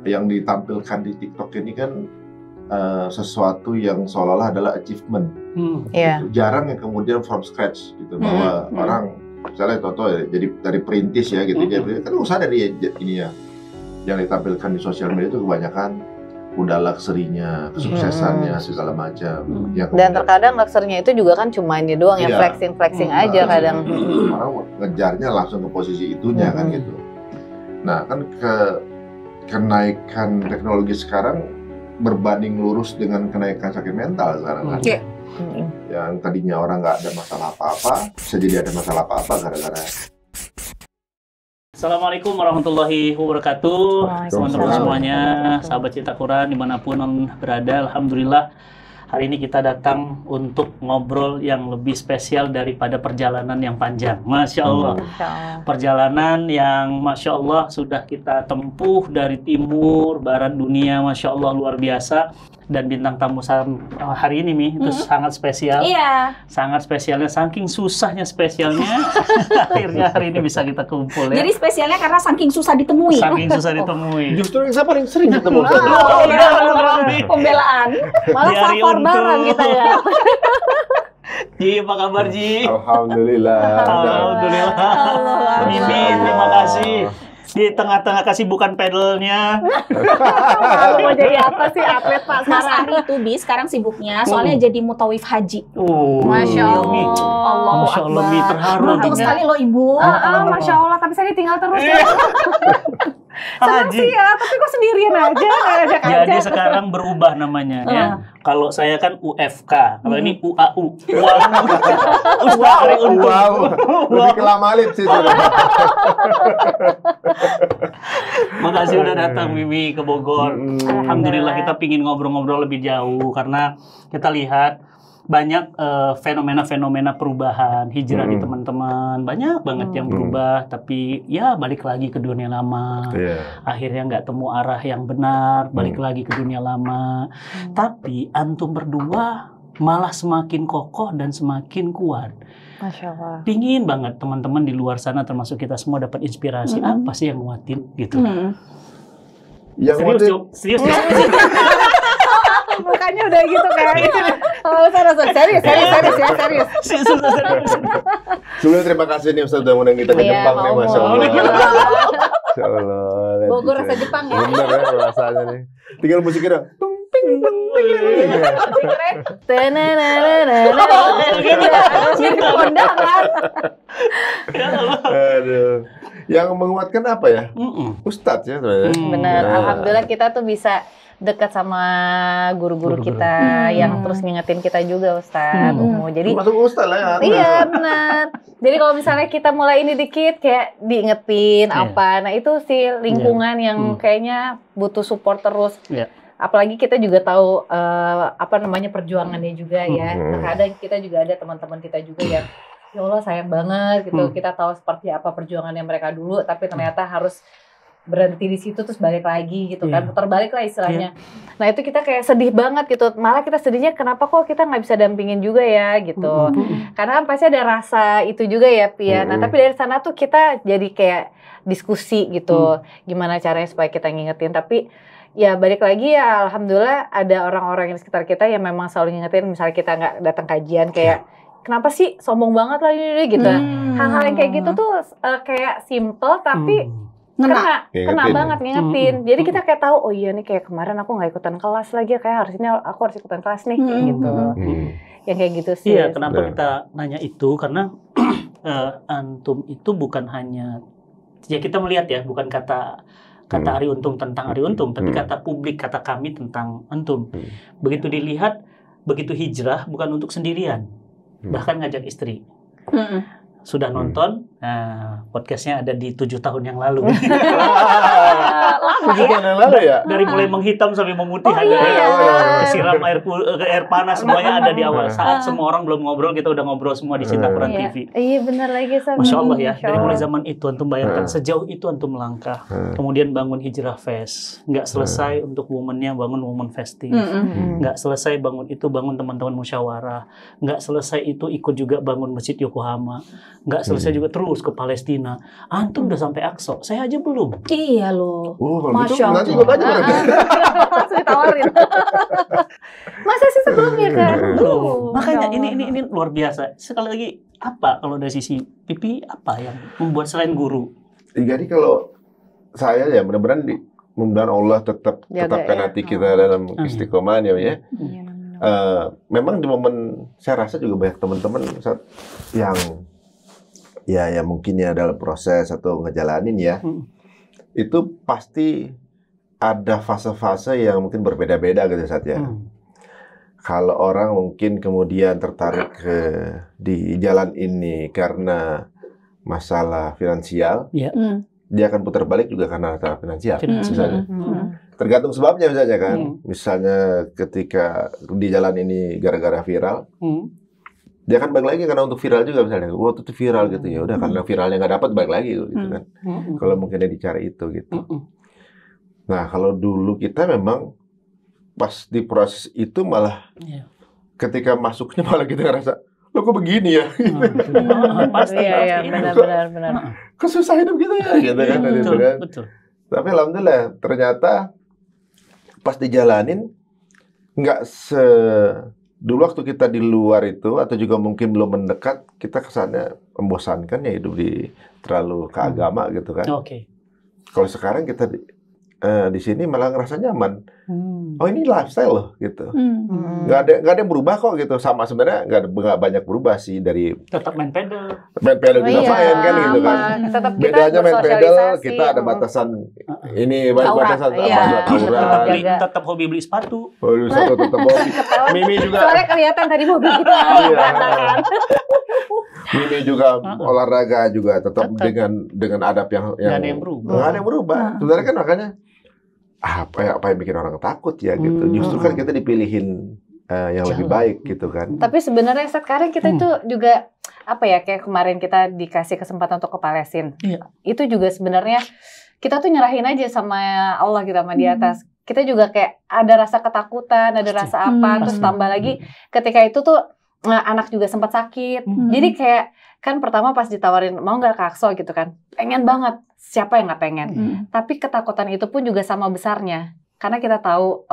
yang ditampilkan di TikTok ini kan sesuatu yang seolah-olah adalah achievement. Gitu. Jarang yang kemudian from scratch gitu, bahwa orang misalnya Toto ya, jadi dari perintis ya gitu, dia kan usaha dari ini ya, yang ditampilkan di sosial media itu kebanyakan udah luxury-nya, kesuksesannya segala macam. Dan terkadang luxury-nya itu juga kan cuma ini doang, ya flexing aja kadang. Orang ngejarnya langsung ke posisi itunya kan gitu. Nah kan kenaikan teknologi sekarang berbanding lurus dengan kenaikan sakit mental sekarang kan. Yang tadinya orang nggak ada masalah apa-apa, bisa jadi ada masalah apa-apa gara-gara. Assalamualaikum warahmatullahi wabarakatuh. Teman-teman semuanya, sahabat Cinta Quran dimanapun berada, alhamdulillah hari ini kita datang untuk ngobrol yang lebih spesial daripada perjalanan yang panjang. Masya Allah. Perjalanan yang Masya Allah sudah kita tempuh dari timur, barat dunia, Masya Allah luar biasa. Dan bintang tamu hari ini Mi, itu sangat spesial. Iya. Sangat spesialnya, saking susahnya spesialnya, akhirnya hari ini bisa kita kumpul ya. Jadi spesialnya karena saking susah ditemui. Saking susah ditemui. Justru yang saya paling sering ketemu. Pembelaan. Malah safar bareng kita ya. Ji, apa kabar Ji? Alhamdulillah. Alhamdulillah. Mimi, terima kasih. Di tengah-tengah kesibukan pedalnya. Mau jadi apa sih atlet Pak Mas sekarang? Ari itu sekarang sibuknya soalnya jadi mutawif haji. Masya Mi. Allah. Masya Allah, Mi, terharu. Beruntung sekali loh Ibu. Masya Allah, tapi saya tinggal terus ya. Senang Haji. sih ya, tapi kok sendirian aja, nggak ajak aja. Jadi sekarang berubah namanya ya. Kalau saya kan UFK, kalau ini UAU. Ustaz Ari Untung. Wow, lebih ke Lamalip sih. Makasih udah datang Mimi ke Bogor. Alhamdulillah kita pingin ngobrol-ngobrol lebih jauh karena kita lihat banyak fenomena-fenomena perubahan hijrah di teman-teman, banyak banget yang berubah, tapi ya balik lagi ke dunia lama. Akhirnya nggak temu arah yang benar, balik lagi ke dunia lama. Tapi antum berdua malah semakin kokoh dan semakin kuat. Masya Allah. Pingin banget teman-teman di luar sana termasuk kita semua dapat inspirasi. Apa sih yang nguatin gitu? Yang Serius. Mukanya udah gitu kayak gitu. Oh, serius. Sebelumnya terima kasih nih Ustaz udah ngundang kita ke Jepang nih, Masya Allah. Masya Allah. Bogor rasa Jepang ya. Bener ya rasanya nih. Tinggal musiknya tung ping tung ping. Jadi kondangan. Aduh. Yang menguatkan apa ya? Ustadz ya sebenarnya. Benar. Alhamdulillah kita tuh bisa dekat sama guru-guru kita yang terus ngingetin kita juga Ustadz. Jadi masuk Ustadz lah ya. Iya benar. Jadi kalau misalnya kita mulai ini dikit kayak diingetin apa, nah itu sih lingkungan yang kayaknya butuh support terus. Apalagi kita juga tahu perjuangannya juga ya. Terkadang kita juga ada teman-teman kita juga yang ya Allah sayang banget gitu. Kita tahu seperti apa perjuangannya mereka dulu, tapi ternyata harus berhenti di situ terus balik lagi gitu kan, putar balik lah istilahnya. Nah itu kita kayak sedih banget gitu, malah kita sedihnya kenapa kok kita nggak bisa dampingin juga ya gitu. Karena kan pasti ada rasa itu juga ya Pia. Nah tapi dari sana tuh kita jadi kayak diskusi gitu, gimana caranya supaya kita ngingetin. Tapi ya balik lagi ya alhamdulillah ada orang-orang di sekitar kita yang memang selalu ngingetin. Misalnya kita nggak datang kajian kayak kenapa sih sombong banget lah ini gitu. Hal-hal yang kayak gitu tuh kayak simple tapi kena banget ngingetin. Jadi kita kayak tahu, oh iya nih kayak kemarin aku nggak ikutan kelas lagi, kayak harusnya aku harus ikutan kelas nih gitu. Yang kayak gitu sih. Iya, kenapa kita nanya itu? Karena antum itu bukan hanya ya kita melihat ya, bukan kata Ari Untung tentang Ari Untung, tapi kata publik, kata kami tentang antum. Begitu dilihat, begitu hijrah bukan untuk sendirian, bahkan ngajak istri. Sudah nonton, podcastnya ada di 7 tahun yang lalu. 7 tahun yang lalu ya? Dari mulai menghitam sampai memutih ada. Siram air panas semuanya ada di awal. Saat semua orang belum ngobrol, kita udah ngobrol semua di Cinta Quran TV. Iya benar lagi Sam. Masya Allah ya, dari mulai zaman itu antum bayangkan sejauh itu antum melangkah. Kemudian bangun Hijrah Fest, nggak selesai untuk womennya bangun Women Festive, nggak selesai bangun itu bangun teman-teman musyawarah, nggak selesai itu ikut juga bangun Masjid Yokohama, nggak selesai juga terus ke Palestina. Antum udah sampai Aqsa, saya aja belum. Iya loh. Masya Allah. Nanti gue tanya mereka. Langsung ditawarin. Masa sih sebelumnya kan? Belum. Makanya ini luar biasa. Sekali lagi, apa kalau dari sisi Pipi, apa yang membuat selain guru? Jadi kalau saya ya mudah-mudahan Allah tetapkan hati kita dalam istiqomah ya. Memang di momen saya rasa juga banyak teman-teman yang ya mungkin ya dalam proses atau ngejalanin ya, itu pasti ada fase-fase yang mungkin berbeda-beda gitu saja. Kalau orang mungkin kemudian tertarik di jalan ini karena masalah finansial, dia akan putar balik juga karena masalah finansial. Misalnya. Tergantung sebabnya misalnya kan. Misalnya ketika di jalan ini gara-gara viral, dia akan balik lagi karena untuk viral juga misalnya. Waktu itu viral gitu ya, udah karena viralnya nggak dapat balik lagi gitu kan. Kalau mungkin dia dicari itu gitu. Nah kalau dulu kita memang pas di proses itu malah ketika masuknya malah kita ngerasa, lo kok begini ya? Pasti ya, benar. Kok susah hidup gitu ya? Gitu kan, betul. Tapi alhamdulillah ternyata pas dijalanin nggak dulu waktu kita di luar itu atau juga mungkin belum mendekat, kita kesannya membosankan ya hidup di terlalu ke agama gitu kan. Kalau sekarang kita di sini malah ngerasa nyaman. Oh ini lifestyle loh gitu. Nggak ada yang berubah kok gitu. Sama sebenarnya nggak banyak berubah sih dari. Tetap main pedal. Juga main kan gitu kan. Bedanya main pedal kita ada batasan ini batasan aurat. Tetap hobi beli sepatu. Tetap hobi. Mimi juga. Soalnya kelihatan tadi mobil kita. Mimi juga olahraga juga tetap dengan adab yang nggak ada yang berubah. Nggak ada yang berubah. Sebenarnya kan makanya apa yang bikin orang takut ya gitu. Justru kan kita dipilihin yang lebih baik gitu kan. Tapi sebenarnya sekarang kita itu juga apa ya, kayak kemarin kita dikasih kesempatan untuk ke Palestina. Itu juga sebenarnya kita tuh nyerahin aja sama Allah gitu, sama di atas. Kita juga kayak ada rasa ketakutan, ada rasa apa, terus tambah lagi ketika itu tuh anak juga sempat sakit. Jadi kayak kan pertama pas ditawarin mau nggak ke Aqsa gitu kan, pengen banget. Siapa yang nggak pengen? Tapi ketakutan itu pun juga sama besarnya. Karena kita tahu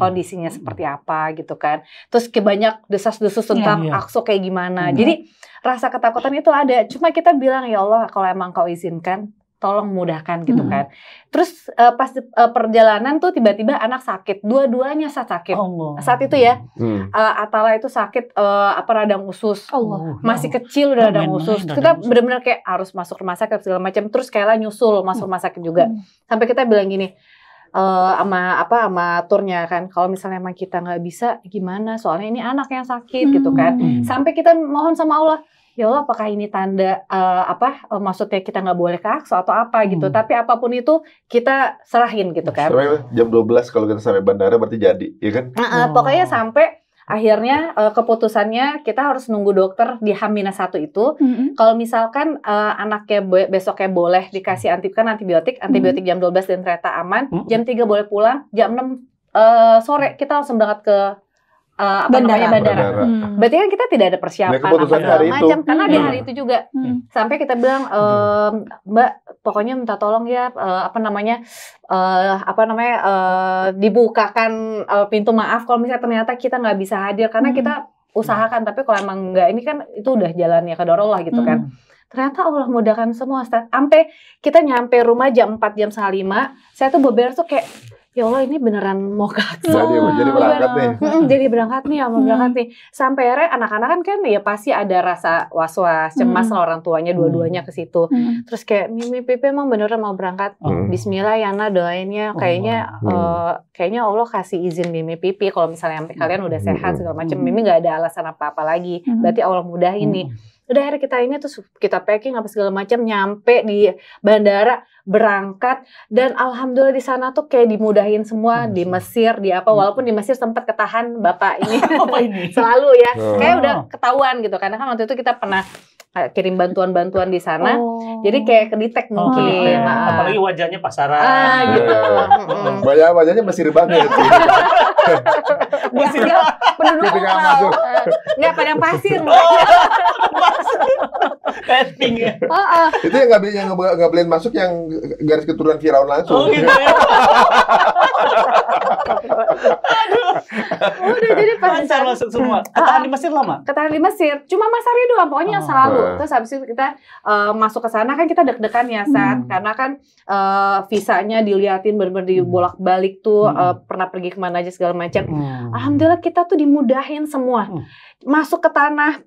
kondisinya seperti apa gitu kan. Terus banyak desas-desus tentang Aqsa kayak gimana. Jadi rasa ketakutan itu ada. Cuma kita bilang, ya Allah kalau emang kau izinkan, tolong mudahkan gitu kan. Terus pas perjalanan tuh tiba-tiba anak sakit. Dua-duanya sakit. Saat itu ya. Atala itu sakit radang usus. Masih kecil udah radang usus. Kita benar-benar kayak harus masuk rumah sakit segala macam. Terus Kayla nyusul masuk rumah sakit juga. Sampai kita bilang gini, sama turnya kan, kalau misalnya emang kita nggak bisa gimana, soalnya ini anak yang sakit gitu kan. Sampai kita mohon sama Allah, ya Allah apakah ini tanda maksudnya kita nggak boleh ke Aqsa atau apa gitu. Tapi apapun itu kita serahin gitu kan. Sampai jam 12 kalau kita sampai bandara berarti jadi, ya kan? Pokoknya sampai akhirnya keputusannya kita harus nunggu dokter di H-1 itu. Kalau misalkan anaknya besoknya boleh dikasih antibiotik jam 12 dan ternyata aman, jam 3 boleh pulang, jam 6 sore kita langsung berangkat ke bandara. Berarti kan kita tidak ada persiapan segala macam karena di hari itu juga. Sampai kita bilang, Mbak, pokoknya minta tolong ya dibukakan pintu maaf kalau misalnya ternyata kita nggak bisa hadir karena kita usahakan, tapi kalau emang nggak, ini kan itu udah jalannya kadar gitu kan. Ternyata Allah mudahkan semua, Ustaz. Sampai kita nyampe rumah jam 4, jam 4:30, saya tuh beber tuh kayak, ya Allah ini beneran mau ke Aqsa. Jadi berangkat nih. Jadi berangkat nih, mau berangkat nih. Sampai akhirnya anak-anak kan ya pasti ada rasa was-was, cemas lah orang tuanya dua-duanya ke situ. Terus kayak Mimi Pipi emang beneran mau berangkat. Bismillah ya Ana doainnya. Kayaknya Allah kasih izin Mimi Pipi kalau misalnya sampai kalian udah sehat segala macam. Mimi nggak ada alasan apa-apa lagi. Berarti Allah mudahin nih. Udah akhirnya kita ini terus kita packing apa segala macam, nyampe di bandara, berangkat, dan alhamdulillah di sana tuh kayak dimudahin semua. Di Mesir, di apa, walaupun di Mesir sempat ketahan bapak ini selalu ya, kayak udah ketahuan gitu karena kan waktu itu kita pernah kirim bantuan-bantuan di sana, jadi kayak kedetek mungkin. Apalagi wajahnya pasaran. Gitu. Wajahnya Mesir banget. Penduduk lokal. Nggak padang pasir. Kayak pink ya. Itu yang nggak boleh masuk yang garis keturunan Firaun langsung. Oh gitu ya. Udah jadi pas Lancar masuk semua. Ketahan di Mesir lama? Ketahan di Mesir, cuma Mas Ari doang, pokoknya selalu. Terus habis itu kita masuk ke sana kan kita deg-degan ya saat karena kan visanya diliatin bener-bener dibolak-balik tuh, pernah pergi kemana aja segala macam. Alhamdulillah kita tuh dimudahin semua. Masuk ke tanah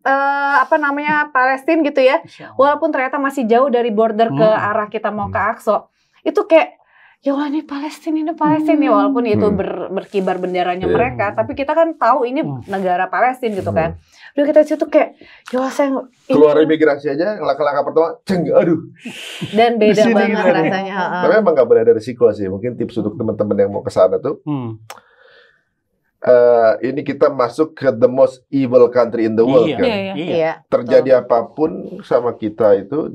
Palestina gitu ya. Walaupun ternyata masih jauh dari border ke arah kita mau ke Aqsa. Itu kayak ya Allah ini Palestina ya, walaupun itu berkibar benderanya mereka, tapi kita kan tahu ini negara Palestina gitu kan. Udah kita situ kayak ya Allah saya keluar imigrasi aja langkah-langkah pertama aduh. Dan beda banget rasanya. Tapi emang nggak boleh ada risiko sih. Mungkin tips untuk teman-teman yang mau ke sana tuh. Ini kita masuk ke the most evil country in the world kan. Iya. Terjadi apapun sama kita itu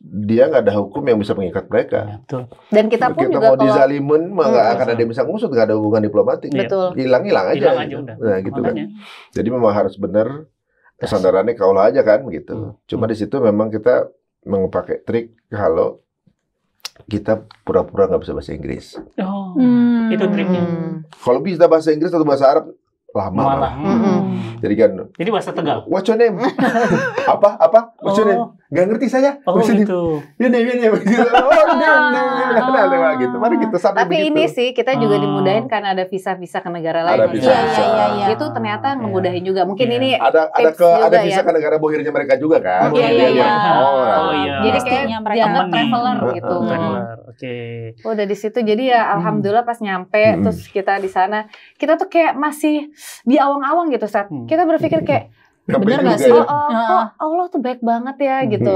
dia nggak ada hukum yang bisa mengikat mereka. Betul. Dan kita pun kita juga mau dizalimin nggak akan ada yang bisa ngusut, nggak ada hubungan diplomatik. Betul. Hilang aja. Udah. Nah gitu kan. Jadi memang harus benar kesadarannya kaulah aja kan gitu. Cuma di situ memang kita memakai trik kalau kita pura-pura nggak bisa bahasa Inggris. Itu triknya. Kalau bisa bahasa Inggris atau bahasa Arab lama. Jadi kan. Jadi bahasa Tegal. What's your name? Apa? What's your name? Gak ngerti saya. Gitu. Ini. Gitu. Gitu. Mari kita sampai tapi begitu. Ini sih kita juga dimudahin karena ada visa ke negara lain. Ada visa. Itu ternyata ngemudahin juga. Mungkin ini ada visa ke negara bohirnya mereka juga kan. Iya. Jadi kayaknya mereka dianggap traveler gitu. Oke. Udah di situ jadi ya alhamdulillah pas nyampe terus kita di sana kita tuh kayak masih di awang-awang gitu saat kita berpikir kayak bener nggak sih? Allah tuh baik banget ya gitu.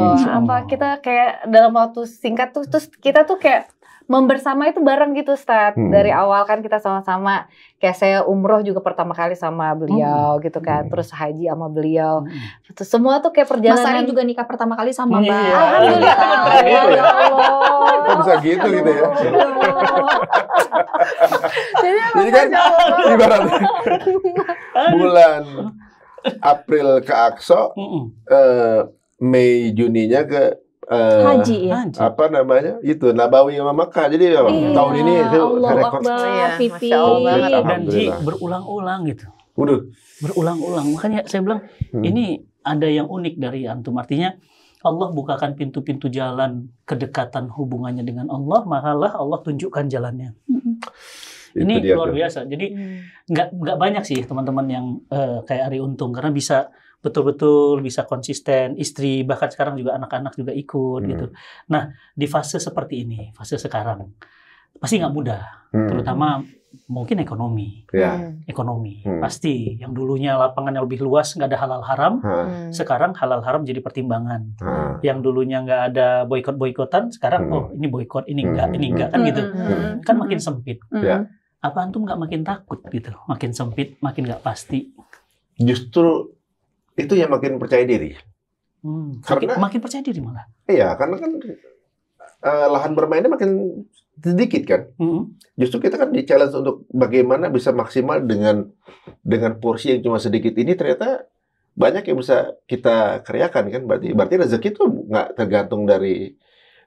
Kita kayak dalam waktu singkat tuh terus kita tuh kayak membersama itu bareng gitu Ustaz. Dari awal kan kita sama-sama kayak saya umroh juga pertama kali sama beliau gitu kan. Terus haji sama beliau. Terus semua tuh kayak perjalanan. Mas Ari juga nikah pertama kali sama Mbak. Alhamdulillah. Ya Allah. Bisa gitu ya. Jadi kan ibaratnya bulan April ke Aqsa, Mei Juninya ke Haji ya. Apa namanya? Itu Nabawi sama Makkah. Jadi tahun ini itu rekor. Dan berulang-ulang gitu. Udah. Berulang-ulang. Makanya saya bilang ini ada yang unik dari antum. Artinya Allah bukakan pintu-pintu jalan kedekatan hubungannya dengan Allah, malah Allah tunjukkan jalannya. Ini luar biasa. Jadi nggak banyak sih teman-teman yang kayak Ari Untung karena bisa betul-betul bisa konsisten, istri bahkan sekarang juga anak-anak juga ikut gitu. Nah di fase seperti ini, fase sekarang pasti nggak mudah, terutama mungkin ekonomi. Ekonomi pasti yang dulunya lapangannya lebih luas nggak ada halal haram, sekarang halal haram jadi pertimbangan. Yang dulunya nggak ada boikot-boikotan, sekarang ini boikot, ini enggak kan gitu. Kan makin sempit. Apa antum nggak makin takut gitu? Makin sempit, makin nggak pasti. Justru itu yang makin percaya diri. Karena makin percaya diri malah. Iya, karena kan lahan bermainnya makin sedikit kan. Justru kita kan di-challenge untuk bagaimana bisa maksimal dengan porsi yang cuma sedikit ini, ternyata banyak yang bisa kita karyakan kan. Berarti rezeki itu nggak tergantung dari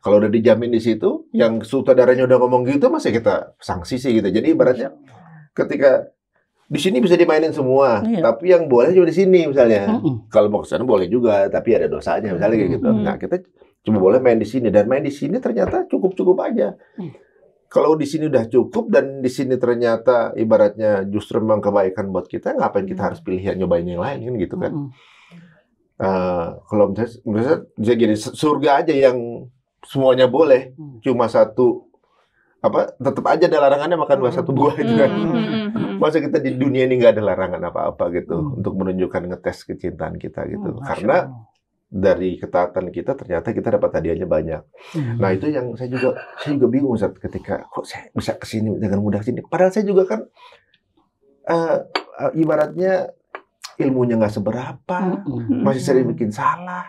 kalau udah dijamin di situ, yang sutradaranya udah ngomong gitu, masa kita sanksi sih gitu. Jadi ibaratnya ketika di sini bisa dimainin semua, tapi yang boleh juga di sini misalnya. Kalau mau ke sana boleh juga, tapi ada dosanya misalnya kayak gitu. Nah kita cuma boleh main di sini, dan main di sini ternyata cukup aja. Kalau di sini udah cukup dan di sini ternyata ibaratnya justru memang kebaikan buat kita, ngapain kita harus pilih yang nyobain yang lain kan gitu kan? Kalau misalnya bisa gini, surga aja yang semuanya boleh, cuma satu tetap aja ada larangannya makan satu buah itu kan. Masa kita di dunia ini nggak ada larangan apa-apa gitu untuk menunjukkan ngetes kecintaan kita gitu. Karena dari ketaatan kita ternyata kita dapat hadiahnya banyak. Nah itu yang saya juga bingung saat ketika kok saya bisa kesini dengan mudah sini. Padahal saya juga kan ibaratnya ilmunya nggak seberapa, masih sering bikin salah.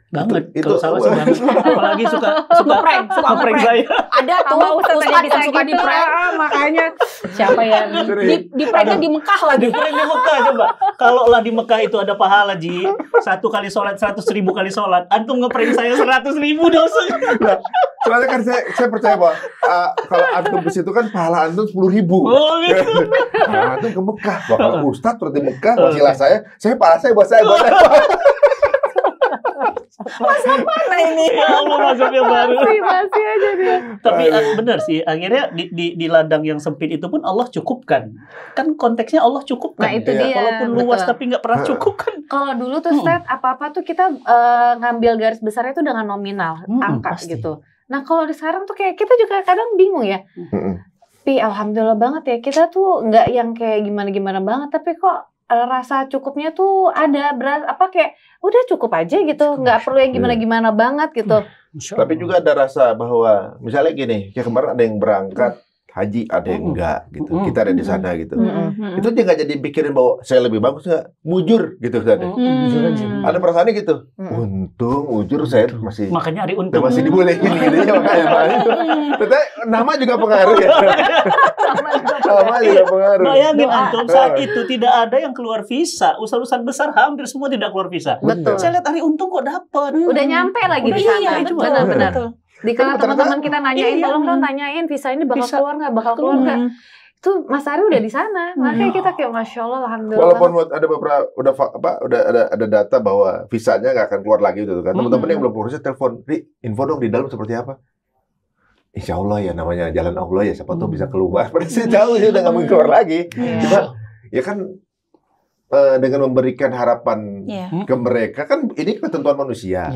Banget. Kalau salah sih banget. Apalagi suka ngeprank saya. Ada tuh Ustaz yang bisa suka di prank. Makanya Siapa yang di prank di Mekah lagi? Di prank di Mekah coba. Kalau lah di Mekah itu ada pahala, Ji. 1 kali sholat 100.000 kali sholat. Antum ngeprank saya 100.000 dosa. Nah, soalnya kan saya percaya bahwa kalau antum ke situ kan pahala antum 10.000. Oh gitu. Nah, antum ke Mekah, bakal Ustadz terus di Mekah, wasilah saya pahala saya buat saya. Masa mana ini? Ya Allah, masuknya baru. masih aja dia. Tapi benar sih, akhirnya di ladang yang sempit itu pun Allah cukupkan. Kan konteksnya Allah cukupkan. Nah, itu dia. Walaupun luas Betul. tapi nggak pernah cukup kan. Kalau dulu tuh Seth, apa-apa tuh kita ngambil garis besarnya itu dengan nominal, angka pasti. gitu. Nah, kalau di sekarang tuh kayak kita juga kadang bingung ya. Tapi alhamdulillah banget ya, kita tuh nggak yang kayak gimana-gimana banget, tapi kok rasa cukupnya tuh ada, kayak udah cukup aja gitu, nggak perlu yang gimana-gimana banget gitu. Tapi juga ada rasa bahwa misalnya gini, kayak kemarin ada yang berangkat haji, ada yang enggak gitu. Kita ada di sana gitu. Itu dia nggak jadi pikirin bahwa saya lebih bagus nggak, mujur gitu kan. Ada perasaannya gitu. Untung mujur saya masih makanya hari untung masih dibolehin gitu ya, makanya. Tapi nama juga pengaruh ya. Nama juga pengaruh. Bayangin antum saat itu tidak ada yang keluar visa. Usaha-usaha besar hampir semua tidak keluar visa. Betul. Saya lihat hari untung kok dapat. Udah nyampe lagi di sana. Benar-benar. Di kala teman-teman kita nanyain, tolong dong tanyain visa ini bakal keluar nggak, bakal keluar nggak? Itu Mas Ari udah di sana, makanya kita kayak masya Allah, alhamdulillah. Walaupun ada beberapa udah ada data bahwa visanya nggak akan keluar lagi gitu kan. Teman-teman yang belum urusnya telepon, Ri, info dong di dalam seperti apa? Insya Allah ya, namanya jalan Allah ya, siapa tuh bisa keluar. Padahal saya tahu dia udah nggak mungkin keluar lagi. Cuma ya kan dengan memberikan harapan ke mereka kan ini ketentuan manusia.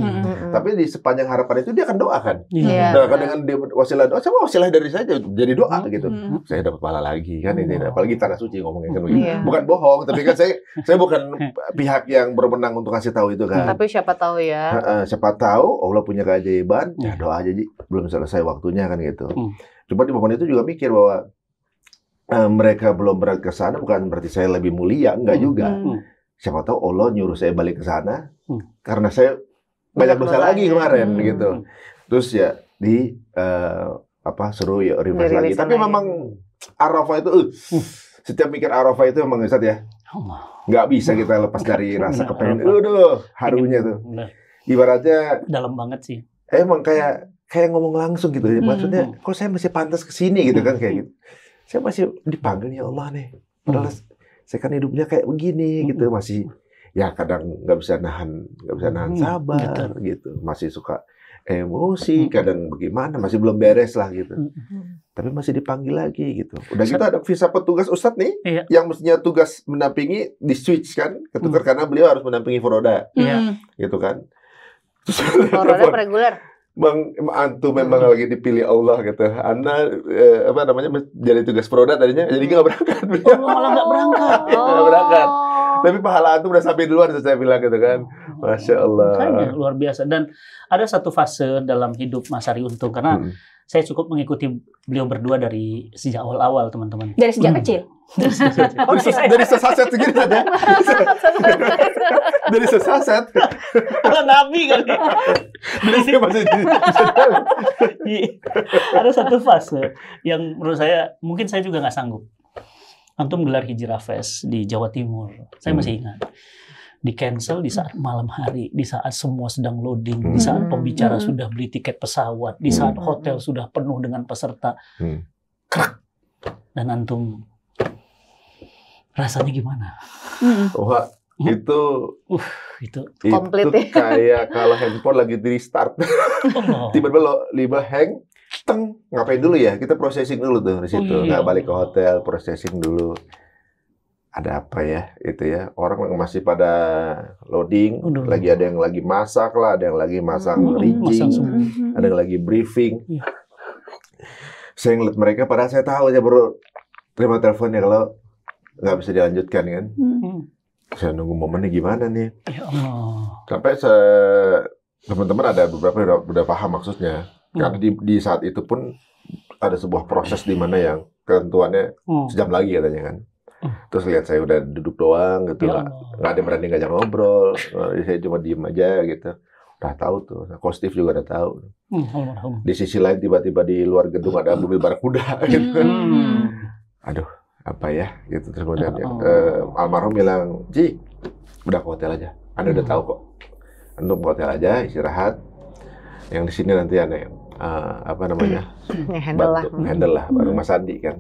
Tapi di sepanjang harapan itu dia akan doakan. Doakan dengan dia wasilah doa, sama wasilah dari saya jadi doa gitu. Saya dapat pahala lagi kan ini. Apalagi tanah suci ngomongin kan begitu. Bukan bohong, tapi kan saya bukan pihak yang berwenang untuk kasih tahu itu kan. Tapi siapa tahu ya. Siapa tahu Allah punya keajaiban, ya doa aja Ji. Belum selesai waktunya kan gitu. Cuma di momen itu juga mikir bahwa mereka belum berangkat ke sana bukan berarti saya lebih mulia, enggak juga. Siapa tahu Allah nyuruh saya balik ke sana karena saya banyak dosa lagi kemarin gitu. Terus ya suruh ya refresh lagi. Tapi memang Arafah itu setiap mikir Arafah itu memang Ustaz ya. Nggak bisa kita lepas dari rasa kepengen. Harunya tuh. Ibaratnya dalam banget sih. Emang kayak ngomong langsung gitu. Maksudnya kok saya masih pantas ke sini gitu kan kayak gitu. Saya masih dipanggil ya Allah nih. Padahal saya kan hidupnya kayak begini gitu, masih ya kadang nggak bisa nahan sabar gitu, masih suka emosi, kadang bagaimana, masih belum beres lah gitu. Tapi masih dipanggil lagi gitu. Udah gitu ada visa petugas Ustadz nih, yang mestinya tugas mendampingi di switch kan, ketukar karena beliau harus mendampingi Foroda, gitu kan. Foroda reguler. Bang, antum memang lagi dipilih Allah gitu. Anda jadi tugas Foroda tadinya, jadi nggak berangkat. Malah nggak berangkat. Nggak berangkat. Tapi pahala antum udah sampai duluan, saya bilang gitu kan. Masya Allah. Makanya, luar biasa. Dan ada satu fase dalam hidup Mas Ari Untung karena saya cukup mengikuti beliau berdua dari sejak awal-awal, teman-teman. Dari sejak kecil. Dari sesaset segini saja. Dari sesaset. Kalau Nabi kali. Dari sini masih. Ada satu fase yang menurut saya mungkin saya juga nggak sanggup. Antum gelar Hijrah Fest di Jawa Timur. Saya masih ingat. Di cancel di saat malam hari, di saat semua sedang loading, di saat pembicara sudah beli tiket pesawat, di saat hotel sudah penuh dengan peserta. Krak. Dan antum rasanya gimana? Wah, itu komplit ya. Kayak kalau handphone lagi di restart. Tiba-tiba hang, ngapain dulu ya? Kita processing dulu tuh di situ. Nggak balik ke hotel, processing dulu. Ada apa ya? Itu ya. Orang masih pada loading, lagi ada yang lagi masak lah, ada yang lagi masang rigging, ada yang lagi briefing. Saya ngeliat mereka, padahal saya tahu aja baru terima teleponnya kalau nggak bisa dilanjutkan kan. Saya nunggu momennya gimana nih. Ya Allah. Sampai teman-teman ada beberapa yang udah paham maksudnya. Karena di saat itu pun ada sebuah proses di mana yang ketentuannya sejam lagi katanya kan. Terus lihat saya udah duduk doang gitu, nggak ada berani ngajak ngobrol, saya cuma diem aja gitu. Udah tahu tuh, Kostif juga udah tahu. Di sisi lain tiba-tiba di luar gedung ada mobil barakuda gitu kan. aduh apa ya gitu. Terus kemudian almarhum bilang, Ji udah ke hotel aja, Anda udah tahu kok, untuk ke hotel aja istirahat, yang di sini nanti ada yang handle lah bareng Mas Andi kan,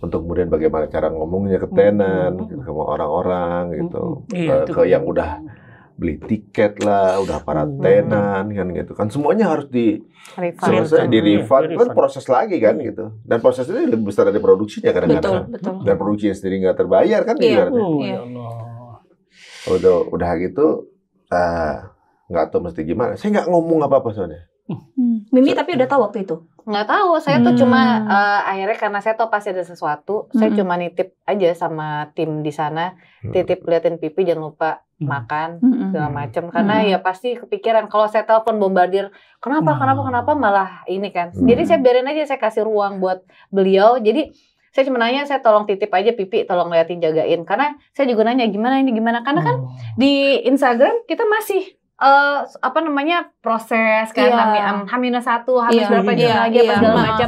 untuk kemudian bagaimana cara ngomongnya ke tenan, ke orang-orang gitu, ke yang udah beli tiket lah, udah para tenan kan gitu kan, semuanya harus selesai di refund, kan proses lagi kan gitu, dan prosesnya lebih besar dari produksinya kadang-kadang, dan produksinya sendiri nggak terbayar kan udah gitu nggak tahu mesti gimana, saya nggak ngomong apa-apa soalnya. Mimi tapi udah tahu waktu itu? Nggak tahu, saya tuh cuma akhirnya karena saya tahu pasti ada sesuatu, saya cuma nitip aja sama tim di sana, titip liatin pipi, jangan lupa makan segala macam, karena ya pasti kepikiran kalau saya telepon bombardir, kenapa malah ini kan. Jadi saya biarin aja, saya kasih ruang buat beliau. Jadi saya cuma nanya, saya tolong titip aja pipi, tolong liatin, jagain, karena saya juga nanya gimana ini gimana, karena kan di Instagram kita masih proses kan, H-1, habis berapa jam lagi apa segala macam,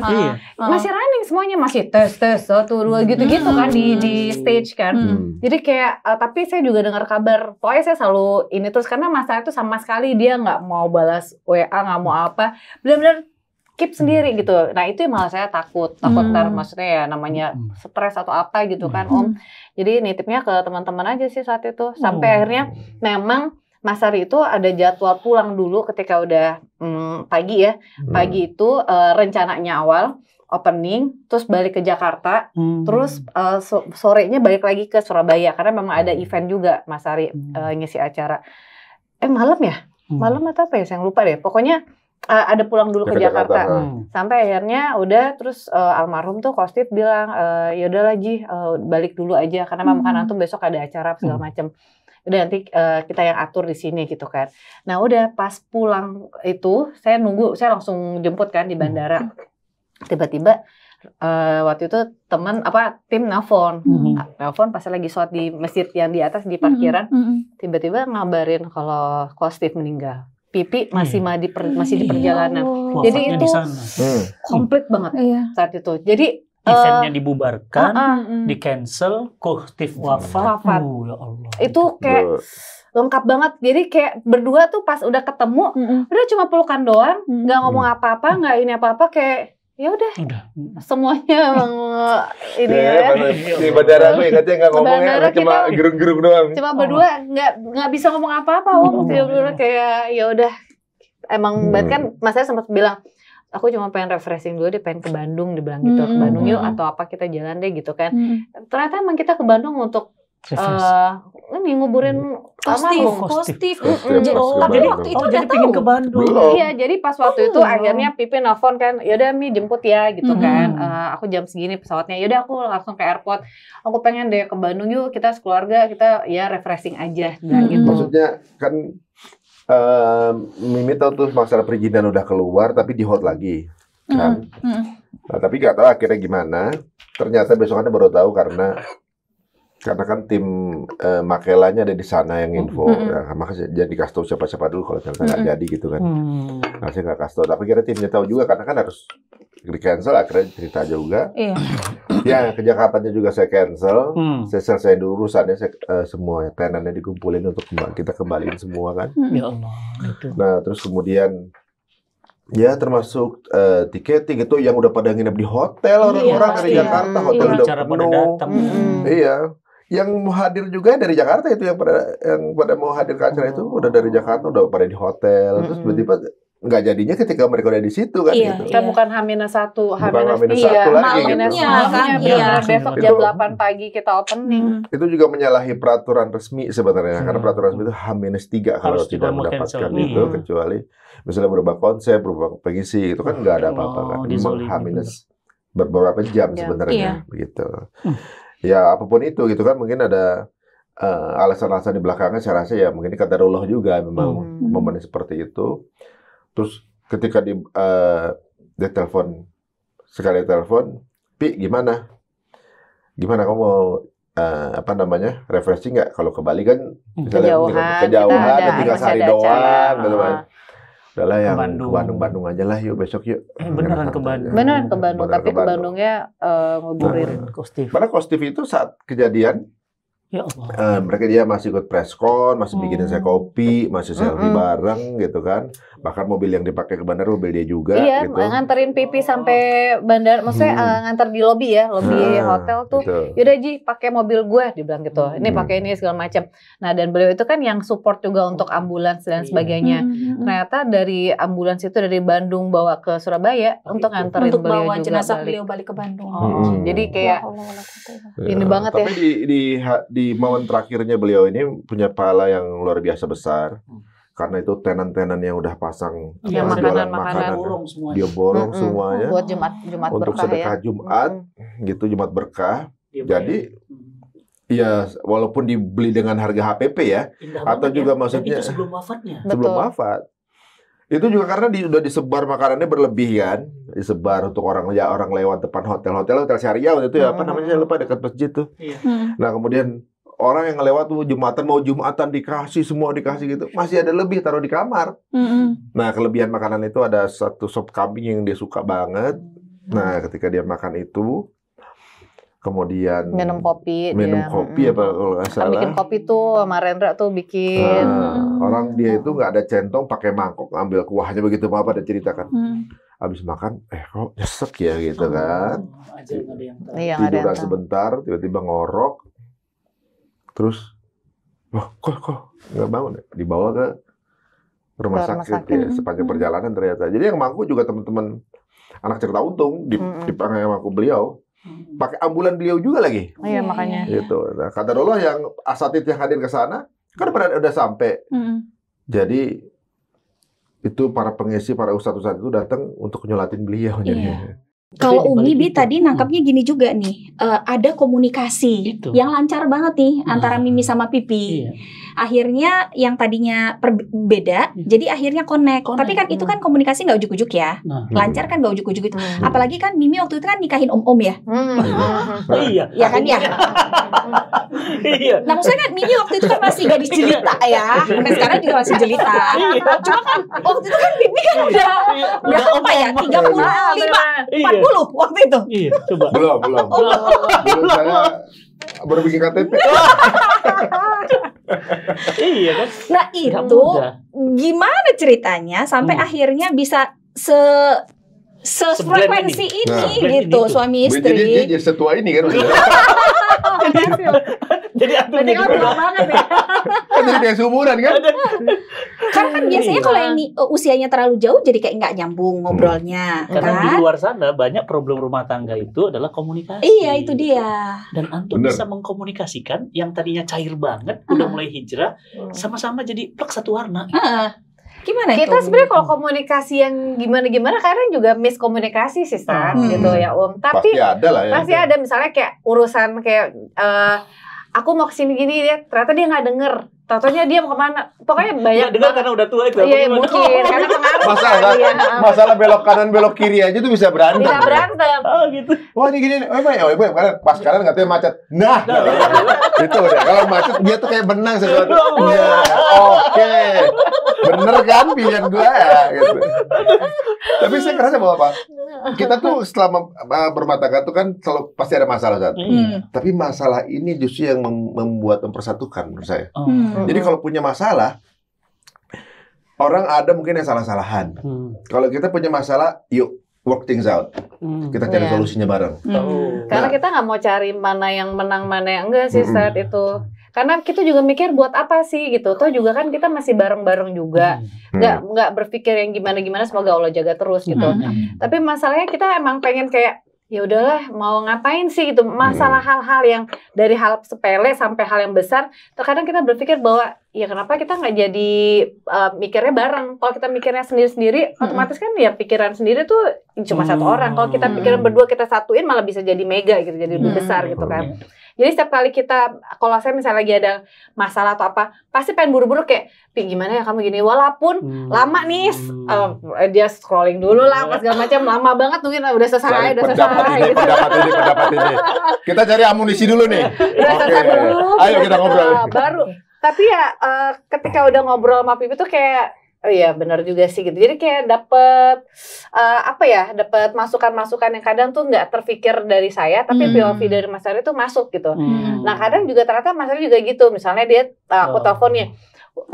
masih running semuanya, masih tes 1, 2 gitu-gitu kan di stage kan. Jadi kayak tapi saya juga dengar kabar, pokoknya saya selalu ini terus, karena masa itu sama sekali dia nggak mau balas WA, nggak mau apa, benar-benar keep sendiri gitu. Nah itu yang malah saya takut ntar maksudnya ya namanya stres atau apa gitu kan Om. Jadi nitipnya ke teman-teman aja sih saat itu, sampai akhirnya memang Mas Ari itu ada jadwal pulang dulu ketika udah pagi ya. Pagi itu rencananya awal opening, terus balik ke Jakarta, terus sorenya balik lagi ke Surabaya karena memang ada event juga Mas Ari ngisi acara. Malam ya? Malam atau apa ya? Saya lupa deh. Pokoknya ada pulang dulu ke Jakarta. Sampai akhirnya udah, terus almarhum tuh Kostif bilang, ya udahlah Ji, balik dulu aja karena memang kan antum besok ada acara segala macam. Udah nanti kita yang atur di sini gitu kan. Nah udah pas pulang itu saya nunggu, saya langsung jemput kan di bandara. Tiba-tiba waktu itu tim nelfon, pas lagi sholat di masjid yang di atas di parkiran, tiba-tiba ngabarin kalau Kostif meninggal. Pipi masih di perjalanan. Jadi itu komplit banget saat itu. Jadi eventnya dibubarkan, di cancel, Kostif wafat. Ya Allah. Itu kayak lengkap banget. Jadi kayak berdua tuh pas udah ketemu, udah cuma pelukan doang, nggak ngomong apa-apa, nggak ini apa-apa, kayak ya udah semuanya emang ini di bandara aku ingatnya nggak ngomongnya, cuma gerung-gerung doang. Cuma berdua nggak bisa ngomong apa-apa, Om. Kayak ya udah emang kan Mas saya sempat bilang, aku cuma pengen refreshing dulu deh, pengen ke Bandung, dibilang gitu, ke Bandung yuk atau apa kita jalan deh gitu kan. Ternyata emang kita ke Bandung untuk ini nguburin Kostif. Tapi waktu itu udah pengen ke Bandung. Iya, jadi pas waktu itu akhirnya Pipi nelfon kan, yaudah Mi jemput ya gitu kan. Aku jam segini pesawatnya, yaudah aku langsung ke airport. Aku pengen deh ke Bandung yuk, kita sekeluarga, kita ya refreshing aja gitu. Maksudnya kan Mimi tahu tuh masalah perizinan udah keluar tapi di hold lagi kan. Nah, tapi nggak tahu akhirnya gimana. Ternyata besokannya baru tahu karena kan tim Makelanya ada di sana yang info. Nah, makanya jadi kasih tahu siapa-siapa dulu kalau ternyata nggak jadi gitu kan. Nah, saya nggak kasih tahu. Tapi kira timnya tahu juga karena kan harus di cancel, akhirnya cerita juga. Ya, ke Jakartanya juga saya cancel. Saya selesai dulu urusannya, semua tenannya dikumpulin untuk kita kembaliin semua kan. Ya Allah. Nah, terus kemudian ya termasuk tiketing itu yang udah pada nginep di hotel, orang-orang dari Jakarta, hotel udah penuh. Iya. Yang mau hadir juga dari Jakarta itu yang pada mau hadir ke acara itu udah dari Jakarta, udah pada di hotel. Terus tiba-tiba nggak jadinya ketika mereka udah di situ kan gitu. Kita bukan H-1, H-2 lagi gitu. Besok jam 8 pagi kita opening. Itu juga menyalahi peraturan resmi sebenarnya, karena peraturan resmi itu H-3 kalau tidak mendapatkan itu, kecuali misalnya berubah konsep, berubah pengisi, itu kan nggak ada apa-apa kan. Memang H- beberapa jam sebenarnya begitu. Ya apapun itu gitu kan, mungkin ada alasan-alasan di belakangnya, saya rasa ya mungkin qadarullah juga memang momen seperti itu. Terus ketika dia telepon, sekali telepon, Pi gimana kamu mau refreshing nggak? Kalau ke Bali kan misalnya kejauhan tinggal sehari doang gitu kan. Udahlah yang ke Bandung aja lah, yuk besok yuk. Beneran ke Bandung. Beneran ke Bandung, tapi ke Bandungnya nguburin. Karena Kostif itu saat kejadian, ya Allah. dia masih ikut preskon, masih bikinin saya kopi, masih selfie bareng gitu kan. Bahkan mobil yang dipakai ke bandara mobil dia juga. Iya, gitu. nganterin Pipi sampai bandara, maksudnya nganter di lobi ya, lobi hotel tuh. Gitu. Yaudah Ji, pakai mobil gue, dibilang gitu. Ini pakai ini segala macam. Nah, dan beliau itu kan yang support juga untuk ambulans dan sebagainya. Ternyata dari ambulans itu dari Bandung bawa ke Surabaya untuk nganterin untuk beliau bawa juga jenazah beliau balik ke Bandung. Jadi kayak ini banget ya. Tapi di momen terakhirnya beliau ini punya pahala yang luar biasa besar. Karena itu tenan-tenan yang udah pasang makanan, dia borong semuanya buat Jumat untuk berkah sedekah ya. Jumat gitu, Jumat berkah. Jadi ya walaupun dibeli dengan harga HPP ya, atau juga maksudnya itu sebelum wafatnya. Sebelum wafat. Itu juga karena udah disebar makanannya berlebih kan, disebar untuk orang lewat depan hotel syariah waktu itu ya, apa namanya lupa, dekat masjid tuh. Nah kemudian orang yang lewat tuh Jumatan dikasih gitu, masih ada lebih taruh di kamar. Nah kelebihan makanan itu ada satu sop kambing yang dia suka banget. Nah ketika dia makan itu, kemudian minum kopi apa kalau nggak salah. Bikin kopi tuh sama Rendra tuh bikin. Orang dia itu nggak ada centong, pakai mangkok, ambil kuahnya begitu apa ada ceritakan. Habis makan, kok nyesek ya gitu kan. Tiduran sebentar, tiba-tiba ngorok. Terus, kok nggak bangun ya? Dibawa ke rumah sakit ya, sepanjang perjalanan ternyata. Jadi yang mangku juga teman-teman anak cerita untung dipakai mangku beliau, pakai ambulan beliau juga lagi. Iya makanya. Gitu. Nah, qadarullah yang asatid yang hadir ke sana kan udah sampai. Jadi itu para pengisi, para ustadz itu datang untuk nyolatin beliau. Kalau Umi Bi tadi nangkapnya gini juga nih, ada komunikasi yang lancar banget nih antara Mimi sama Pipi. Akhirnya yang tadinya beda, jadi akhirnya connect. Tapi kan itu kan komunikasi nggak ujuk-ujuk ya, lancar kan nggak ujuk-ujuk itu. Apalagi kan Mimi waktu itu kan nikahin om ya. Iya. Ya kan ya. Nah maksudnya kan Mimi waktu itu kan masih gadis jelita ya, sampai sekarang juga masih jelita. Cuma kan waktu itu kan Pipi kan udah apa ya, 35, 40 waktu itu. Iya, coba. Belum. Saya baru bikin KTP. Iya kan? Nah itu gimana ceritanya sampai akhirnya bisa sefrekuensi ini gitu suami istri. Jadi setua ini kan. Jadi berarti kan udah banget ya. Kan jadi kayak seumuran kan. Karena kan biasanya kalau yang usianya terlalu jauh jadi kayak nggak nyambung ngobrolnya. Karena di luar sana banyak problem rumah tangga itu adalah komunikasi. Iya itu dia. Dan antum bisa mengkomunikasikan yang tadinya cair banget, udah mulai hijrah, sama-sama jadi plek satu warna. Gimana kita sebenarnya kalau komunikasi yang gimana kadang juga miskomunikasi sih gitu ya Tapi pasti ada lah ya. Pasti ada, misalnya kayak urusan kayak aku mau kesini gini dia ternyata dia nggak denger. Tatonya dia mau kemana? Pokoknya banyak. Dengar karena udah tua itu. Iya mungkin karena pengaruh. Masalah belok kanan belok kiri aja tuh bisa berantem. Bisa berantem. Oh gitu. Wah ini gini, ibu pas kanan katanya macet. Nah, itu udah. Kalau macet dia tuh kayak benang sesuatu. Iya, oke. Bener kan pilihan gua ya. Gitu. Tapi saya ngerasa bahwa apa? Kita tuh selama berumah tangga tuh kan selalu pasti ada masalah satu. Tapi masalah ini justru yang mempersatukan menurut saya. Jadi kalau punya masalah, orang ada mungkin yang salah-salahan. Kalau kita punya masalah, yuk work things out. Kita cari solusinya bareng. Karena kita nggak mau cari mana yang menang, mana yang enggak sih saat itu. Karena kita juga mikir buat apa sih gitu. Toh juga kan kita masih bareng-bareng juga. Nggak berpikir yang gimana-gimana, semoga Allah jaga terus gitu. Tapi masalahnya kita emang pengen kayak ya udahlah mau ngapain sih gitu. Masalah hal-hal yang dari hal sepele sampai hal yang besar, terkadang kita berpikir bahwa ya kenapa kita nggak jadi mikirnya bareng. Kalau kita mikirnya sendiri-sendiri, otomatis kan ya pikiran sendiri tuh cuma satu orang. Kalau kita pikiran berdua kita satuin malah bisa jadi mega gitu, jadi lebih besar gitu kan. Jadi setiap kali kita, kalau saya misalnya lagi ada masalah atau apa, pasti pengen buru-buru kayak, gimana ya kamu gini, walaupun lama nih, dia scrolling dulu lah, apa segala macam, lama banget mungkin udah selesai, pendapat ini. Kita cari amunisi dulu nih. Ayo kita ngobrol. Baru. Tapi ya ketika udah ngobrol sama Pipi tuh kayak Oh iya, benar juga sih gitu. Jadi kayak dapet dapet masukan-masukan yang kadang tuh nggak terpikir dari saya, tapi POV dari Mas Ari tuh masuk gitu. Nah kadang juga ternyata Mas Ari juga gitu. Misalnya dia aku teleponnya,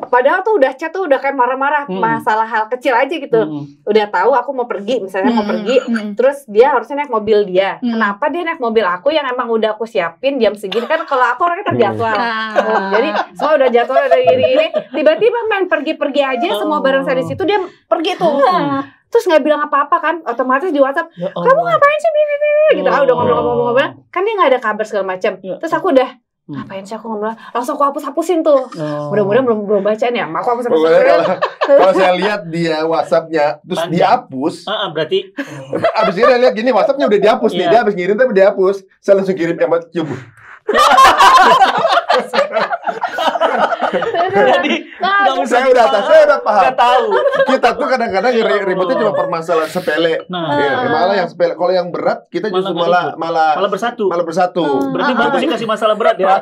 padahal tuh udah chat tuh udah kayak marah-marah masalah hal kecil aja gitu. Udah tahu aku mau pergi, misalnya mau pergi, terus dia harusnya naik mobil dia. Kenapa dia naik mobil aku yang emang udah aku siapin jam segini, kan kalau aku orangnya terjadwal. Jadi semua udah jadwal udah gini-gini, tiba-tiba main pergi-pergi aja semua bareng saya di situ, dia pergi tuh. Terus nggak bilang apa-apa kan, otomatis di WhatsApp, kamu ngapain sih gitu kan, udah ngomong-ngomong kan dia nggak ada kabar segala macam. Terus aku udah ngapain sih aku ngomong, langsung aku hapus-hapusin tuh. Mudah-mudahan belum bacaan ya, aku hapus-hapusin. Kalau saya lihat dia WhatsApp-nya terus dihapus, berarti abis ini dia lihat gini WhatsApp-nya udah dihapus nih, dia abis ngirim tapi dihapus, saya langsung kirim emot cium. Jadi saya udah paham. Gak tahu. Kita tuh kadang-kadang ributnya cuma permasalahan sepele. Malah yang sepele. Kalau yang berat kita justru malah bersatu. Berarti bagus sih kasih masalah berat ya.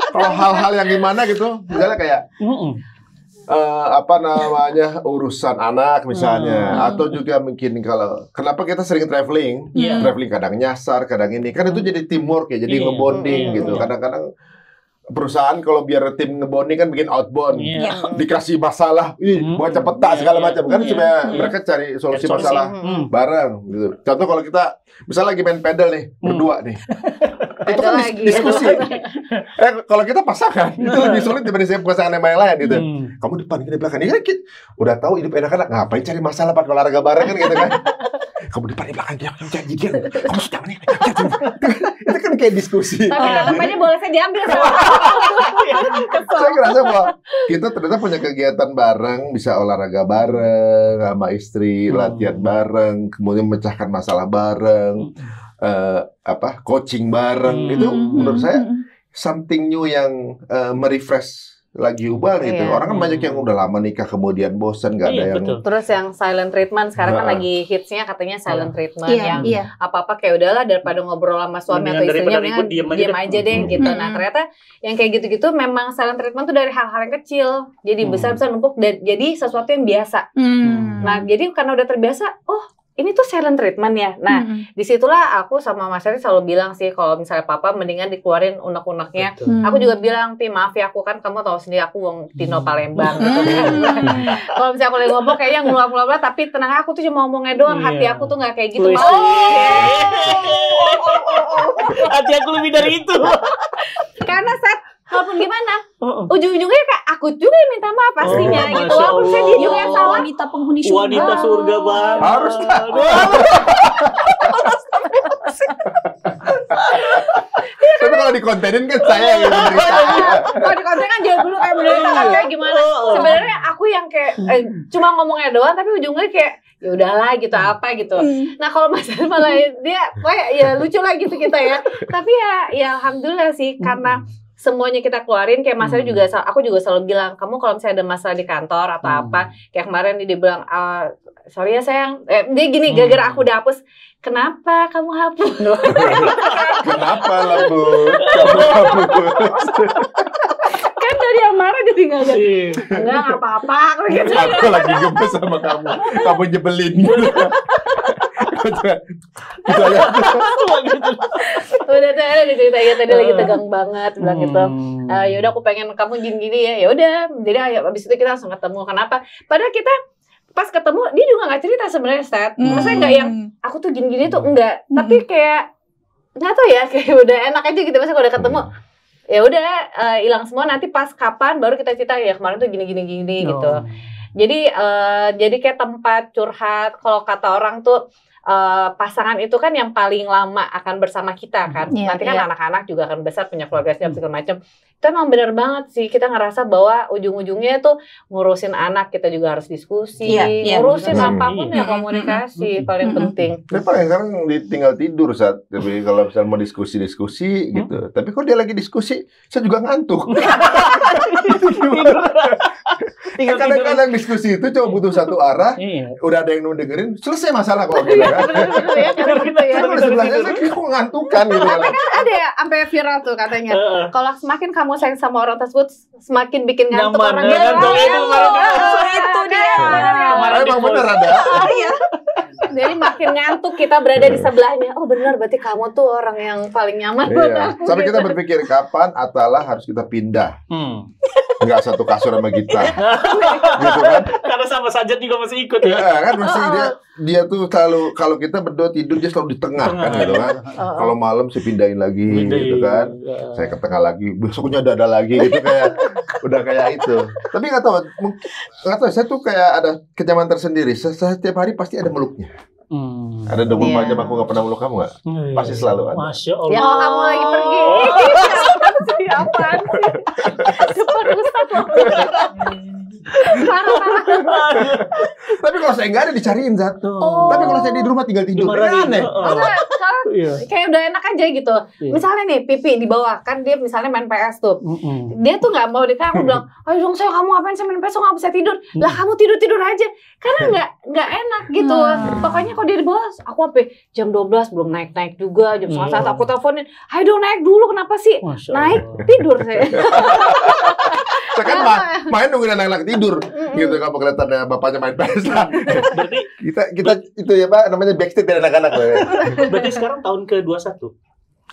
Kalau hal-hal yang gimana gitu, misalnya kayak urusan anak misalnya, atau juga mungkin kalau kenapa kita sering traveling kadang nyasar, kadang ini kan itu jadi teamwork ya, jadi ngebonding gitu. Kadang-kadang perusahaan kalau biar tim ngebonding kan bikin outbound, dikasih masalah, baca peta segala macam kan supaya mereka cari solusi masalah bareng gitu. Contoh kalau kita misalnya lagi main pedal nih berdua nih, itu kan diskusi. Kalau kita pasangan itu lebih sulit dibanding pasangan yang lain gitu. Kamu depan, kita belakang. Ini kan udah tahu hidup enak-enak, ngapain cari masalah pakai olahraga bareng kan gitu kan. Kamu depan di belakang, kamu sudah nih. Itu kan kayak diskusi. Tapi tanggapannya boleh saya diambil sama. Saya ngerasa bahwa kita ternyata punya kegiatan bareng, bisa olahraga bareng sama istri, latihan bareng, kemudian memecahkan masalah bareng, coaching bareng. Itu menurut saya something new yang merefresh lagi ubah gitu. Orang kan banyak yang udah lama nikah kemudian bosan, gak ada yang betul. Terus yang silent treatment sekarang kan lagi hitsnya katanya silent treatment yang apa-apa kayak udahlah daripada ngobrol sama suami atau istrinya mendingan diam aja deh gitu. Nah ternyata yang kayak gitu-gitu memang silent treatment tuh dari hal-hal yang kecil jadi besar-besar numpuk dan jadi sesuatu yang biasa. Nah jadi karena udah terbiasa, ini tuh silent treatment ya. Nah, disitulah aku sama Mas Ari selalu bilang sih, kalau misalnya papa mendingan dikeluarin unek-uneknya. Aku juga bilang, Pi maaf ya, aku kan kamu tahu sendiri aku wong Tino Palembang gitu kan. Kalau misalnya aku lagi ngomong kayaknya ngulap-ngulap, tapi tenang aku tuh cuma ngomongnya doang, hati aku tuh nggak kayak gitu. Hati aku lebih dari itu. Karena walaupun gimana, ujung-ujungnya kayak aku juga yang minta maaf pastinya gitu. Walaupun saya dia juga yang salah. Wanita penghuni surga. Wanita surga bang. Harus tapi kalau dikontenin kan saya yang menderita. Kalau dikonten kan jauh dulu kayak menderita kan kayak gimana. Sebenarnya aku yang kayak cuma ngomongnya doang, tapi ujungnya kayak ya udahlah gitu apa gitu. Nah kalau masalah malah dia kayak ya lucu lah gitu kita ya. Tapi ya alhamdulillah sih karena semuanya kita keluarin. Kayak Mas Ari juga, aku juga selalu bilang, kamu kalau misalnya ada masalah di kantor atau apa, kayak kemarin dia bilang, sorry ya sayang, dia gini, gara-gara aku udah hapus, kenapa kamu hapus? Kenapa lah Bu? Kamu hapus? Kan dari yang marah jadi enggak apa-apa gitu. Aku lagi gemes sama kamu nyebelin gitu. Udah tuh ada ceritanya tadi lagi tegang banget bilang gitu. Yaudah aku pengen kamu gini-gini ya. Ya udah, jadi abis itu kita langsung ketemu. Kenapa? Padahal kita pas ketemu dia juga nggak cerita sebenarnya Seth. Maksudnya nggak yang aku tuh gini-gini tuh enggak. Tapi kayak nggak tahu ya, kayak udah enak aja gitu. Maksudnya kalau udah ketemu ya udah hilang semua. Nanti pas kapan baru kita cerita ya kemarin tuh gini-gini gitu. Jadi kayak tempat curhat. Kalau kata orang tuh pasangan itu kan yang paling lama akan bersama kita kan. Nanti kan anak-anak juga akan besar, punya keluarga segala macam. Itu emang benar banget sih, kita ngerasa bahwa ujung-ujungnya tuh ngurusin anak kita juga harus diskusi, ngurusin apapun ya komunikasi paling penting. Tapi paling sekarang tinggal tidur saat, tapi kalau misalnya mau diskusi gitu. Tapi kalau dia lagi diskusi, saya juga ngantuk. Kadang-kadang diskusi itu cuma butuh satu arah, udah ada yang dengerin, selesai masalah kalau gitu. Bener-bener ya, kadang gitu ya. Sebelahnya saya kok ngantukan gitu. Tapi kan ada ya, sampai viral tuh katanya. Kalau semakin kamu sayang sama orang tersebut, semakin bikin ngantuk orang lain. Itu dia. Emang bener ada. Iya. Jadi makin ngantuk kita berada di sebelahnya. Oh benar, berarti kamu tuh orang yang paling nyaman. Iya. Sampai kita berpikir kapan Atala harus kita pindah. Nggak satu kasur sama kita. Gitu kan? Karena sama Sajat juga masih ikut ya. Iya kan, mesti dia tuh selalu, kalau kita berdua tidur dia selalu di tengah kan gitu kan. Kalau malam saya pindahin lagi gitu kan. Saya ke tengah lagi, besoknya ada lagi gitu, kayak udah kayak itu. Tapi nggak tahu saya tuh kayak ada kenyamanan tersendiri. Setiap hari pasti ada meluknya. Ada 24 jam aku nggak pernah meluk kamu nggak? Pasti selalu ada. Masya Allah. Ya kalau kamu lagi pergi. Apaan sih? Depan Ustaz loh. Tapi kalau saya nggak ada dicariin satu. Tapi kalau saya di rumah tinggal tidur, aneh. Kayak udah enak aja gitu. Misalnya nih Pipi di bawah kan dia misalnya main PS tuh. Dia tuh nggak mau aku bilang, ayo dong saya, kamu ngapain sih main PS, nggak bisa tidur. Lah kamu tidur aja. Karena nggak enak gitu. Pokoknya kalau dia di bawah, aku jam 12 belum naik juga, jam 1 aku teleponin, ayo dong naik dulu, kenapa sih? Naik tidur saya. Saya kan main nungguin anak-anak tidur gitu, kamu kelihatannya bapaknya main PS lah. Berarti kita itu ya Pak, namanya backstage dari anak-anak. Berarti sekarang tahun ke-21.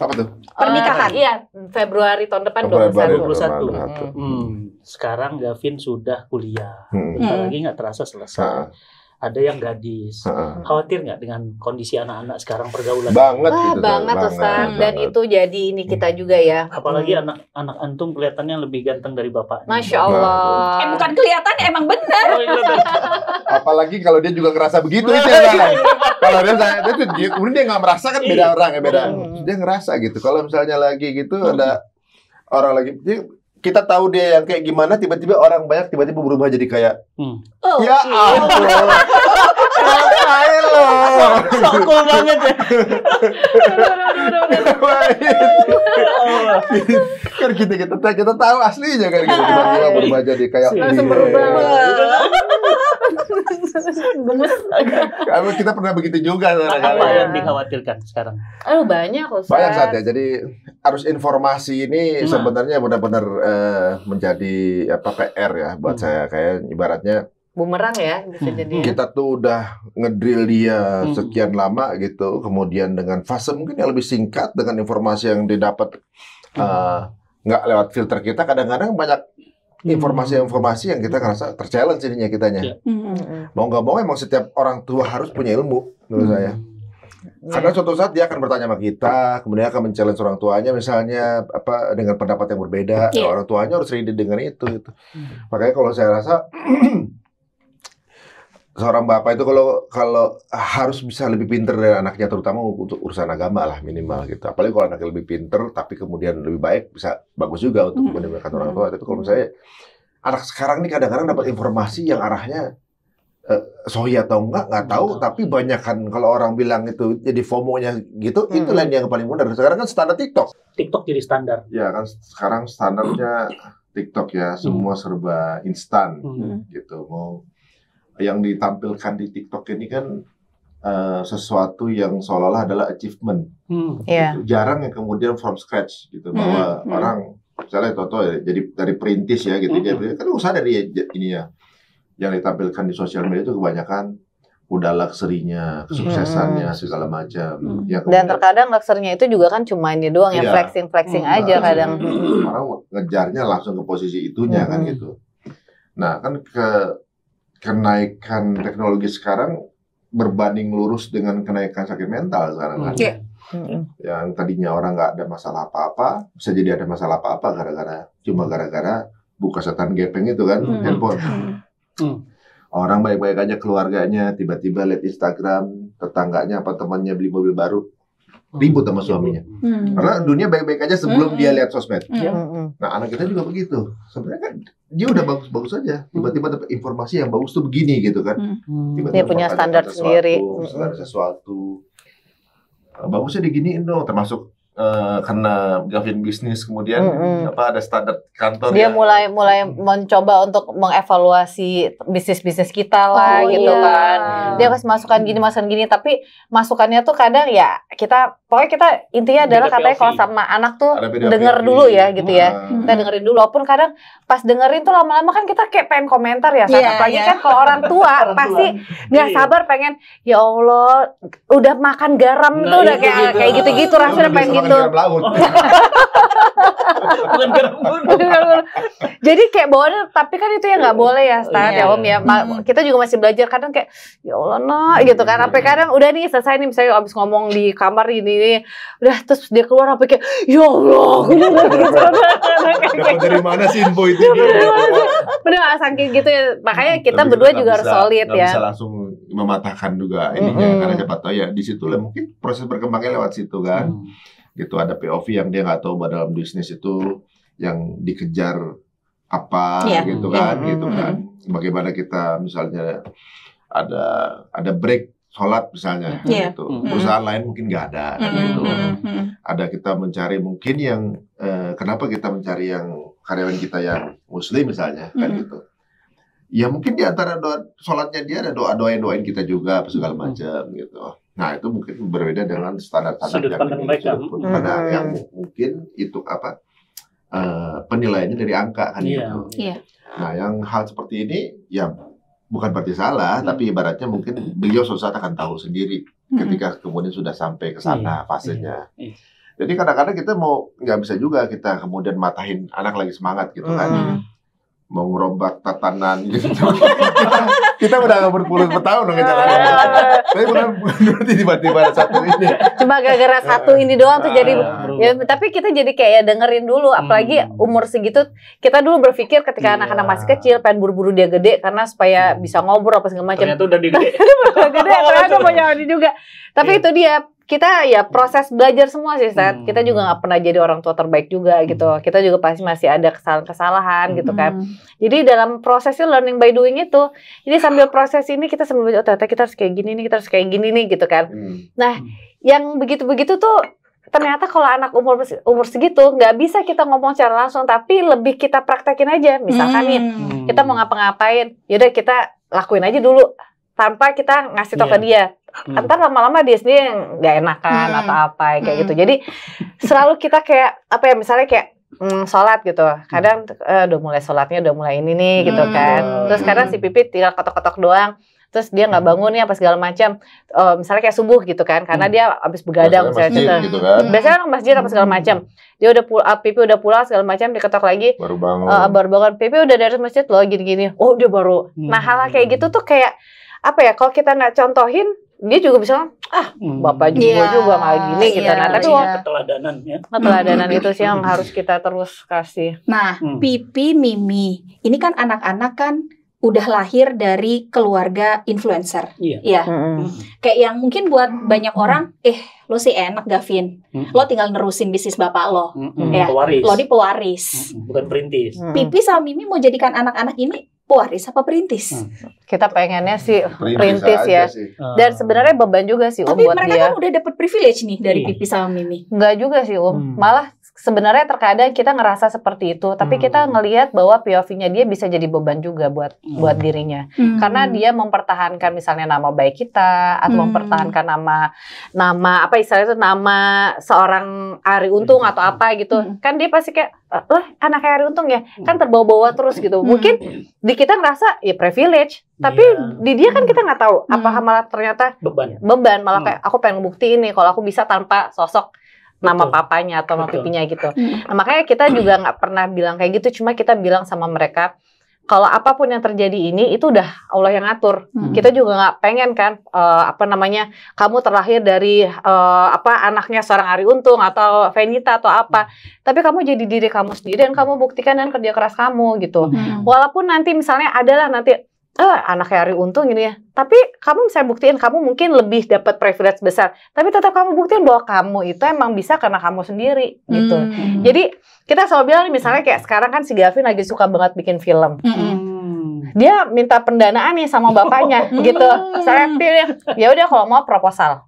Apa tuh? Pernikahan. Iya, Februari tahun depan 21. Sekarang Gavin sudah kuliah. Bentar lagi nggak terasa selesai. Ada yang gadis. Khawatir nggak dengan kondisi anak-anak sekarang pergaulan? Banget gitu. Banget Ustaz. Dan itu jadi ini kita juga ya. Apalagi anak antum kelihatannya lebih ganteng dari bapaknya. Masya Allah. Bukan kelihatan, emang benar. Apalagi kalau dia juga ngerasa begitu itu ya. Kalau dia nggak merasa kan beda orang ya, beda. Dia ngerasa gitu. Kalau misalnya lagi gitu ada orang lagi, kita tahu dia yang kayak gimana, tiba-tiba orang banyak tiba-tiba berubah jadi kayak ya ampun. Ngapain lo? Sokol banget ya. Kan kita tahu aslinya kan gitu, tiba-tiba berubah jadi kayak Karena kita pernah begitu juga. Apa yang dikhawatirkan sekarang? Banyak Ustaz. Banyak saat ya. Jadi harus informasi ini sebenarnya benar-benar menjadi PR ya buat saya. Kayak ibaratnya bumerang ya bisa jadi. Kita tuh udah ngedrill dia sekian lama gitu, kemudian dengan fase mungkin yang lebih singkat, dengan informasi yang didapat nggak lewat filter kita, kadang-kadang banyak informasi-informasi yang kita ngerasa terchallenge jadinya kitanya. Mau nggak mau emang setiap orang tua harus punya ilmu menurut saya. Karena suatu saat dia akan bertanya sama kita, kemudian akan men-challenge orang tuanya misalnya dengan pendapat yang berbeda. Orang tuanya harus ready dengan itu gitu. Makanya kalau saya rasa seorang bapak itu kalau harus bisa lebih pinter dari anaknya, terutama untuk urusan agama lah minimal gitu. Apalagi kalau anaknya lebih pinter tapi kemudian lebih baik, bisa bagus juga untuk mendengarkan orang tua. Tapi kalau misalnya anak sekarang ini kadang-kadang dapat informasi yang arahnya sohi atau nggak tahu, tapi banyak kan kalau orang bilang itu jadi FOMO-nya gitu, itu lain yang paling benar. Sekarang kan standar TikTok jadi standar. Ya kan sekarang standarnya TikTok ya, semua serba instan gitu. Mau yang ditampilkan di TikTok ini kan sesuatu yang seolah-olah adalah achievement. Gitu. Jarang yang kemudian from scratch gitu, bahwa orang misalnya Toto ya, jadi dari perintis ya gitu, dia kan usaha dari ini ya, yang ditampilkan di sosial media itu kebanyakan udah luxury-nya, kesuksesannya segala macam. Dan terkadang luxury-nya itu juga kan cuma ini doang, yang flexing aja kadang. Orang ngejarnya langsung ke posisi itunya kan gitu. Nah kan kenaikan teknologi sekarang berbanding lurus dengan kenaikan sakit mental sekarang kan. Yang tadinya orang nggak ada masalah apa-apa, bisa jadi ada masalah apa-apa gara-gara buka setan gepeng itu kan, handphone. Orang baik-baik aja keluarganya, tiba-tiba lihat Instagram, tetangganya apa temannya beli mobil baru, ribut sama suaminya. Karena dunia baik-baik aja sebelum dia lihat sosmed. Nah anak kita juga begitu. Sebenarnya kan dia udah bagus-bagus aja, tiba-tiba dapat informasi yang bagus tuh begini gitu kan. Dia punya standar sendiri. Sesuatu bagusnya diginiin dong, termasuk karena Gavin bisnis kemudian ada standar kantor dia mulai mencoba untuk mengevaluasi bisnis kita lah gitu kan. Dia kasih masukan gini tapi masukannya tuh kadang ya pokoknya kita intinya adalah katanya kalau sama anak tuh denger dulu ya gitu ya. Kita dengerin dulu, walaupun kadang pas dengerin tuh lama-lama kan kita kayak pengen komentar ya, apalagi kan kalau orang tua pasti nggak sabar pengen, ya Allah udah makan garam tuh udah kayak gitu-gitu rasanya pengen gitu. Bukan garam. Jadi kayak bawaannya, tapi kan itu ya nggak boleh ya Stan ya Om ya. Kita juga masih belajar kadang kayak ya Allah nak gitu kan. Sampai kadang udah nih selesai nih misalnya abis ngomong di kamar ini udah terus dia keluar sampai kayak ya Allah. Dapat dari mana sih info itu? Udah saking gitu ya. Makanya kita berdua juga harus solid ya. Bisa langsung mematahkan juga ininya karena siapa tahu ya di situ lah mungkin proses berkembangnya lewat situ kan. Gitu ada POV yang dia nggak tahu bahwa dalam bisnis itu yang dikejar apa gitu kan. Bagaimana kita misalnya ada break sholat misalnya gitu. Perusahaan lain mungkin nggak ada kan gitu. Ada kita mencari mungkin yang kenapa kita mencari yang karyawan kita yang muslim misalnya kan gitu. Ya mungkin di antara sholatnya dia ada doain kita juga segala macam gitu. Nah itu mungkin berbeda dengan standar-standar yang mungkin itu penilaiannya dari angka kan gitu. Nah yang hal seperti ini ya bukan berarti salah, tapi ibaratnya mungkin beliau suatu saat akan tahu sendiri ketika kemudian sudah sampai ke sana fasenya. Jadi kadang-kadang kita nggak bisa juga kita kemudian matahin anak lagi semangat gitu kan. Mau ngerombak tatanan gitu. kita udah berpuluh-puluh tahun dong tapi bukan berarti tiba-tiba ada satu ini. Cuma gara-gara satu ini doang tuh jadi ya, tapi kita jadi kayak dengerin dulu, apalagi umur segitu kita dulu berpikir ketika anak-anak masih kecil pengen buru-buru dia gede karena supaya bisa ngobrol apa segala macam. Ternyata udah gede. Ternyata punya juga. Tapi itu dia, kita ya proses belajar semua sih, Seth. Kita juga nggak pernah jadi orang tua terbaik juga gitu. Kita juga pasti masih ada kesalahan-kesalahan gitu kan. Jadi dalam prosesnya learning by doing itu, jadi sambil proses ini kita sambil ternyata kita harus kayak gini nih, kita harus kayak gini nih gitu kan. Nah, yang begitu-begitu tuh ternyata kalau anak umur segitu nggak bisa kita ngomong secara langsung, tapi lebih kita praktekin aja. Misalkan nih kita mau ngapa-ngapain, yaudah kita lakuin aja dulu tanpa kita ngasih tau ke dia. Antar lama-lama dia sendiri nggak enakan atau apa kayak gitu. Jadi selalu kita kayak apa ya, misalnya kayak sholat gitu. Kadang udah mulai sholatnya udah mulai ini nih gitu kan. Terus kadang si Pipit tinggal kotok-kotok doang. Terus dia nggak bangun nih apa segala macam. Misalnya kayak subuh gitu kan, karena dia habis begadang misalnya gitu kan. Biasanya kan masjid apa segala macam. Dia udah Pipi udah pulang segala macam, diketok lagi. Baru bangun. Pipi udah dari masjid loh gini-gini. Oh dia baru. Nah hal kayak gitu tuh kayak apa ya? Kalau kita nggak contohin, dia juga bisa bapak juga nggak gini gitu. Nah tapi keteladanan itu sih yang harus kita terus kasih. Nah Pipi, Mimi ini kan anak-anak kan udah lahir dari keluarga influencer. Iya. Kayak yang mungkin buat banyak orang, lo sih enak Gavin, lo tinggal nerusin bisnis bapak lo, pewaris. Lo di pewaris, bukan perintis. Pipi sama Mimi mau jadikan anak-anak ini pewaris apa perintis? Kita pengennya sih perintis ya. Dan sebenarnya beban juga sih tapi buat dia. Tapi mereka kan udah dapet privilege nih dari Pipi sama Mimi. Enggak juga sih malah sebenarnya terkadang kita ngerasa seperti itu, tapi kita ngelihat bahwa POV-nya dia bisa jadi beban juga buat dirinya. Karena dia mempertahankan misalnya nama baik kita atau mempertahankan nama apa istilahnya itu nama seorang Arie Untung atau apa gitu. Kan dia pasti kayak anak Arie Untung ya, kan terbawa-bawa terus gitu. Mungkin di kita ngerasa ya privilege, tapi di dia kan kita nggak tahu apakah malah ternyata beban malah kayak aku pengen ngebuktiin nih kalau aku bisa tanpa sosok nama papanya atau nama pipinya gitu. Nah, makanya kita juga nggak pernah bilang kayak gitu, cuma kita bilang sama mereka kalau apapun yang terjadi ini itu udah Allah yang ngatur. Kita juga nggak pengen kan kamu terlahir dari anaknya seorang Arie Untung atau Venita atau apa. Tapi kamu jadi diri kamu sendiri dan kamu buktikan dengan kerja keras kamu gitu. Walaupun nanti misalnya adalah nanti anaknya Arie Untung gini ya, tapi kamu bisa buktiin kamu mungkin lebih dapat privilege besar, tapi tetap kamu buktiin bahwa kamu itu emang bisa karena kamu sendiri gitu. Jadi kita selalu bilang misalnya kayak sekarang kan si Gavin lagi suka banget bikin film. Dia minta pendanaan nih sama bapaknya gitu. Saya pilih ya udah kalau mau proposal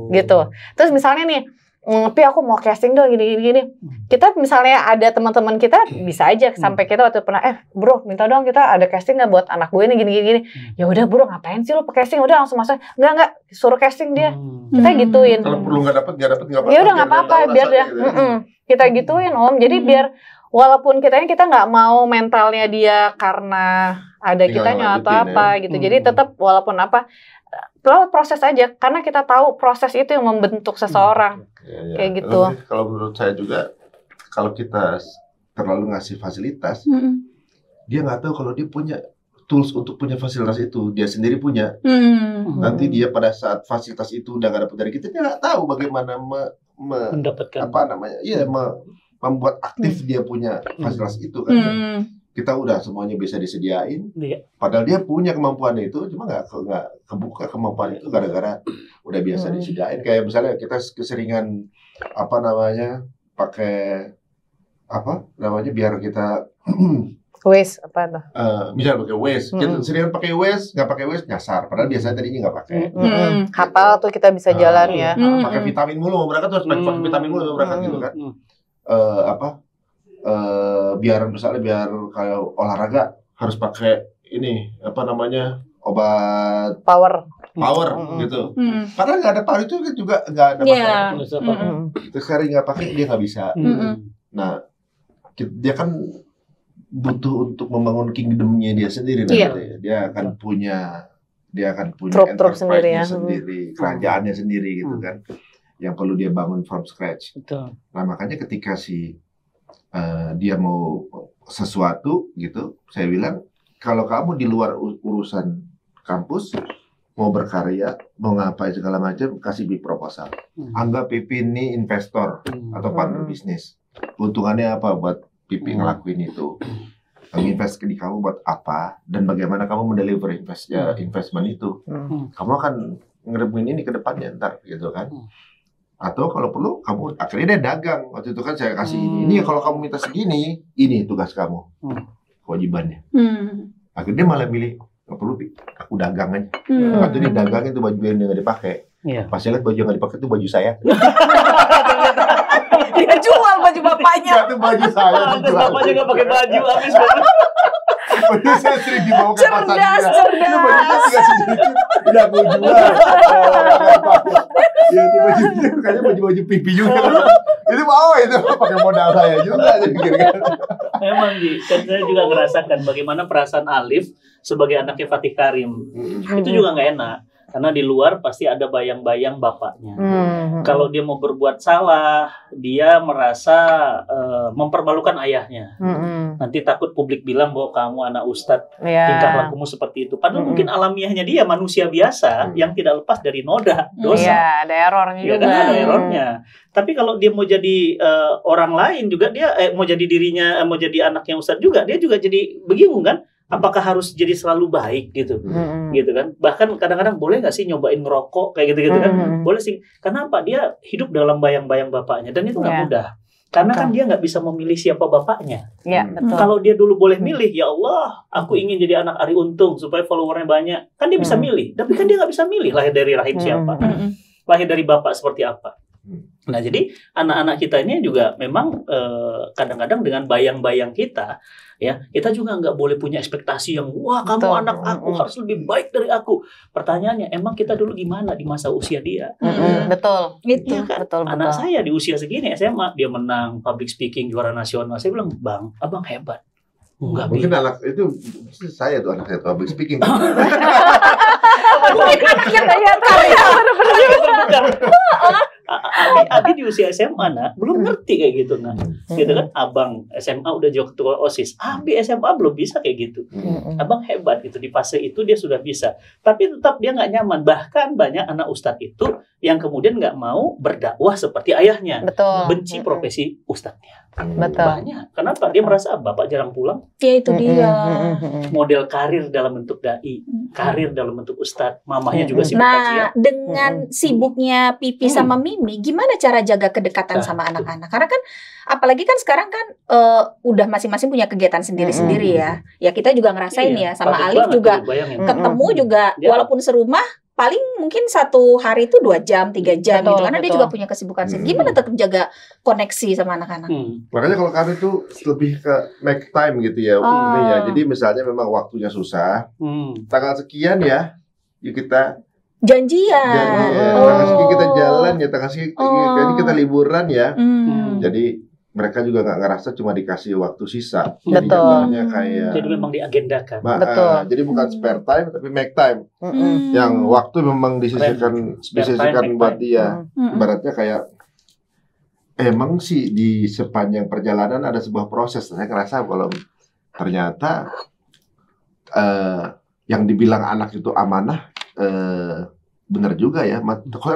gitu. Terus misalnya nih tapi aku mau casting dong gini. Kita misalnya ada teman-teman kita bisa aja sampai kita waktu pernah bro minta dong kita ada casting nggak buat anak gue ini gini. Ya udah bro ngapain sih lo casting, udah langsung masuk. Enggak suruh casting dia. Kita gituin. Kalau perlu nggak dapat apa-apa. Ya udah nggak apa-apa biar dia kita gituin Om. Jadi biar walaupun kita nggak mau mentalnya dia karena ada kitanya atau apa gitu. Jadi tetap walaupun apa proses aja, karena kita tahu proses itu yang membentuk seseorang. Kayak gitu. Kalau menurut saya juga, kalau kita terlalu ngasih fasilitas, dia nggak tahu kalau dia punya tools untuk punya fasilitas itu, dia sendiri punya. Nanti dia pada saat fasilitas itu udah nggak dapat dari kita, dia nggak tahu bagaimana mendapatkan membuat aktif dia punya fasilitas itu kan. Kita udah semuanya bisa disediain, padahal dia punya kemampuan itu, cuma nggak kebuka kemampuan itu gara-gara udah biasa disediain. Kayak misalnya kita keseringan pakai biar kita Waze apa tuh? Misalnya pakai Waze, kita seringan pakai Waze, nggak pakai Waze nyasar, padahal biasanya tadinya nggak pakai. Kapal tuh kita bisa jalan ya. Pakai vitamin mulu mau berangkat terus pakai vitamin mulu mau berangkat gitu kan. Biar kayak olahraga harus pakai obat power gitu. Padahal nggak ada power itu juga nggak ada masalah. Sekali nggak pakai dia nggak bisa. Nah dia kan butuh untuk membangun kingdomnya dia sendiri nanti. Dia akan punya enterprise-nya sendiri, kerajaannya sendiri gitu kan. Yang perlu dia bangun from scratch. Nah makanya ketika dia mau sesuatu gitu, saya bilang kalau kamu di luar urusan kampus mau berkarya, mau ngapain segala macam, kasih big proposal. Anggap Pipi ini investor atau partner bisnis. Untungannya apa buat Pipi ngelakuin itu? Invest di kamu buat apa? Dan bagaimana kamu mendeliver investment itu? Kamu akan ngerebuin ini ke depannya ntar gitu kan? Atau kalau perlu kamu akhirnya dia dagang. Waktu itu kan saya kasih ini kalau kamu minta segini, ini tugas kamu, kewajibannya. Akhirnya dia malah milih nggak perlu, aku dagang aja. Waktu dia dagang itu baju yang nggak dipakai. Pas saya lihat baju yang nggak dipakai itu baju saya. Dia jual baju bapaknya. Itu baju saya. Bapaknya nggak pakai baju habis. Baju saya sering dibawa ke pasar. Cerdas. Udah aku jual. Ya itu baju kayaknya baju Pipi juga. Itu mau itu pakai modal saya juga. Memang kan saya juga ngerasakan bagaimana perasaan Alif sebagai anaknya Fatih Karim. Itu juga nggak enak. Karena di luar pasti ada bayang-bayang bapaknya. Kalau dia mau berbuat salah, dia merasa mempermalukan ayahnya. Nanti takut publik bilang bahwa kamu anak ustadz, tingkah lakumu seperti itu. Padahal mungkin alamiahnya dia manusia biasa yang tidak lepas dari noda, dosa. Ada errornya juga. Ada errornya. Tapi kalau dia mau jadi orang lain juga, dia mau jadi dirinya, mau jadi anaknya ustadz juga, dia juga jadi bingung kan? Apakah harus jadi selalu baik gitu, gitu kan? Bahkan kadang-kadang boleh nggak sih nyobain ngerokok kayak gitu kan? Boleh sih. Kenapa? Dia hidup dalam bayang-bayang bapaknya dan itu nggak mudah. Karena kan dia nggak bisa memilih siapa bapaknya. Kalau dia dulu boleh milih, ya Allah, aku ingin jadi anak Ari Untung supaya followernya banyak. Kan dia bisa milih. Tapi kan dia nggak bisa milih lahir dari rahim siapa, lahir dari bapak seperti apa. Nah jadi anak-anak kita ini juga memang kadang-kadang dengan bayang-bayang kita, ya kita juga nggak boleh punya ekspektasi yang wah kamu anak aku harus lebih baik dari aku. Pertanyaannya emang kita dulu gimana di masa usia dia? Betul, itu ya kan? betul. Anak saya di usia segini SMA dia menang public speaking juara nasional. Saya bilang bang, abang hebat. Enggak mungkin anak itu saya tuh anak saya tuh public speaking. Anaknya kayak Abi di usia SMA belum ngerti kayak gitu gitu kan. Abang SMA udah jadi ketua OSIS, Abi SMA belum bisa kayak gitu. Abang hebat gitu di fase itu dia sudah bisa, tapi tetap dia nggak nyaman. Bahkan banyak anak ustadz itu yang kemudian nggak mau berdakwah seperti ayahnya, benci profesi ustadznya. Banyak. Kenapa? Dia merasa bapak jarang pulang. Ya itu dia. Model karir dalam bentuk dai, karir dalam bentuk ustadz, mamahnya juga sibuk kajian. Dengan sibuknya Pipi sama Mimi, gimana cara jaga kedekatan sama anak-anak? Karena kan apalagi kan sekarang kan udah masing-masing punya kegiatan sendiri-sendiri ya. Ya kita juga ngerasain ya sama Alif juga ketemu juga walaupun serumah paling mungkin satu hari itu 2 jam, 3 jam gitu. Karena dia juga punya kesibukan sendiri. Gimana tetap jaga koneksi sama anak-anak? Makanya kalau kami tuh lebih ke make time gitu ya. Jadi misalnya memang waktunya susah, tanggal sekian ya, yuk kita janjian. Tanggal sekian kita jalan ya, tanggal sekian jadi kita liburan ya. Jadi mereka juga nggak ngerasa cuma dikasih waktu sisa. Jadi jatuhnya kayak. Jadi memang diagendakan. Jadi bukan spare time tapi make time. Yang waktu memang disisihkan buat dia. Ibaratnya kayak emang sih di sepanjang perjalanan ada sebuah proses. Saya ngerasa kalau ternyata yang dibilang anak itu amanah, benar juga ya.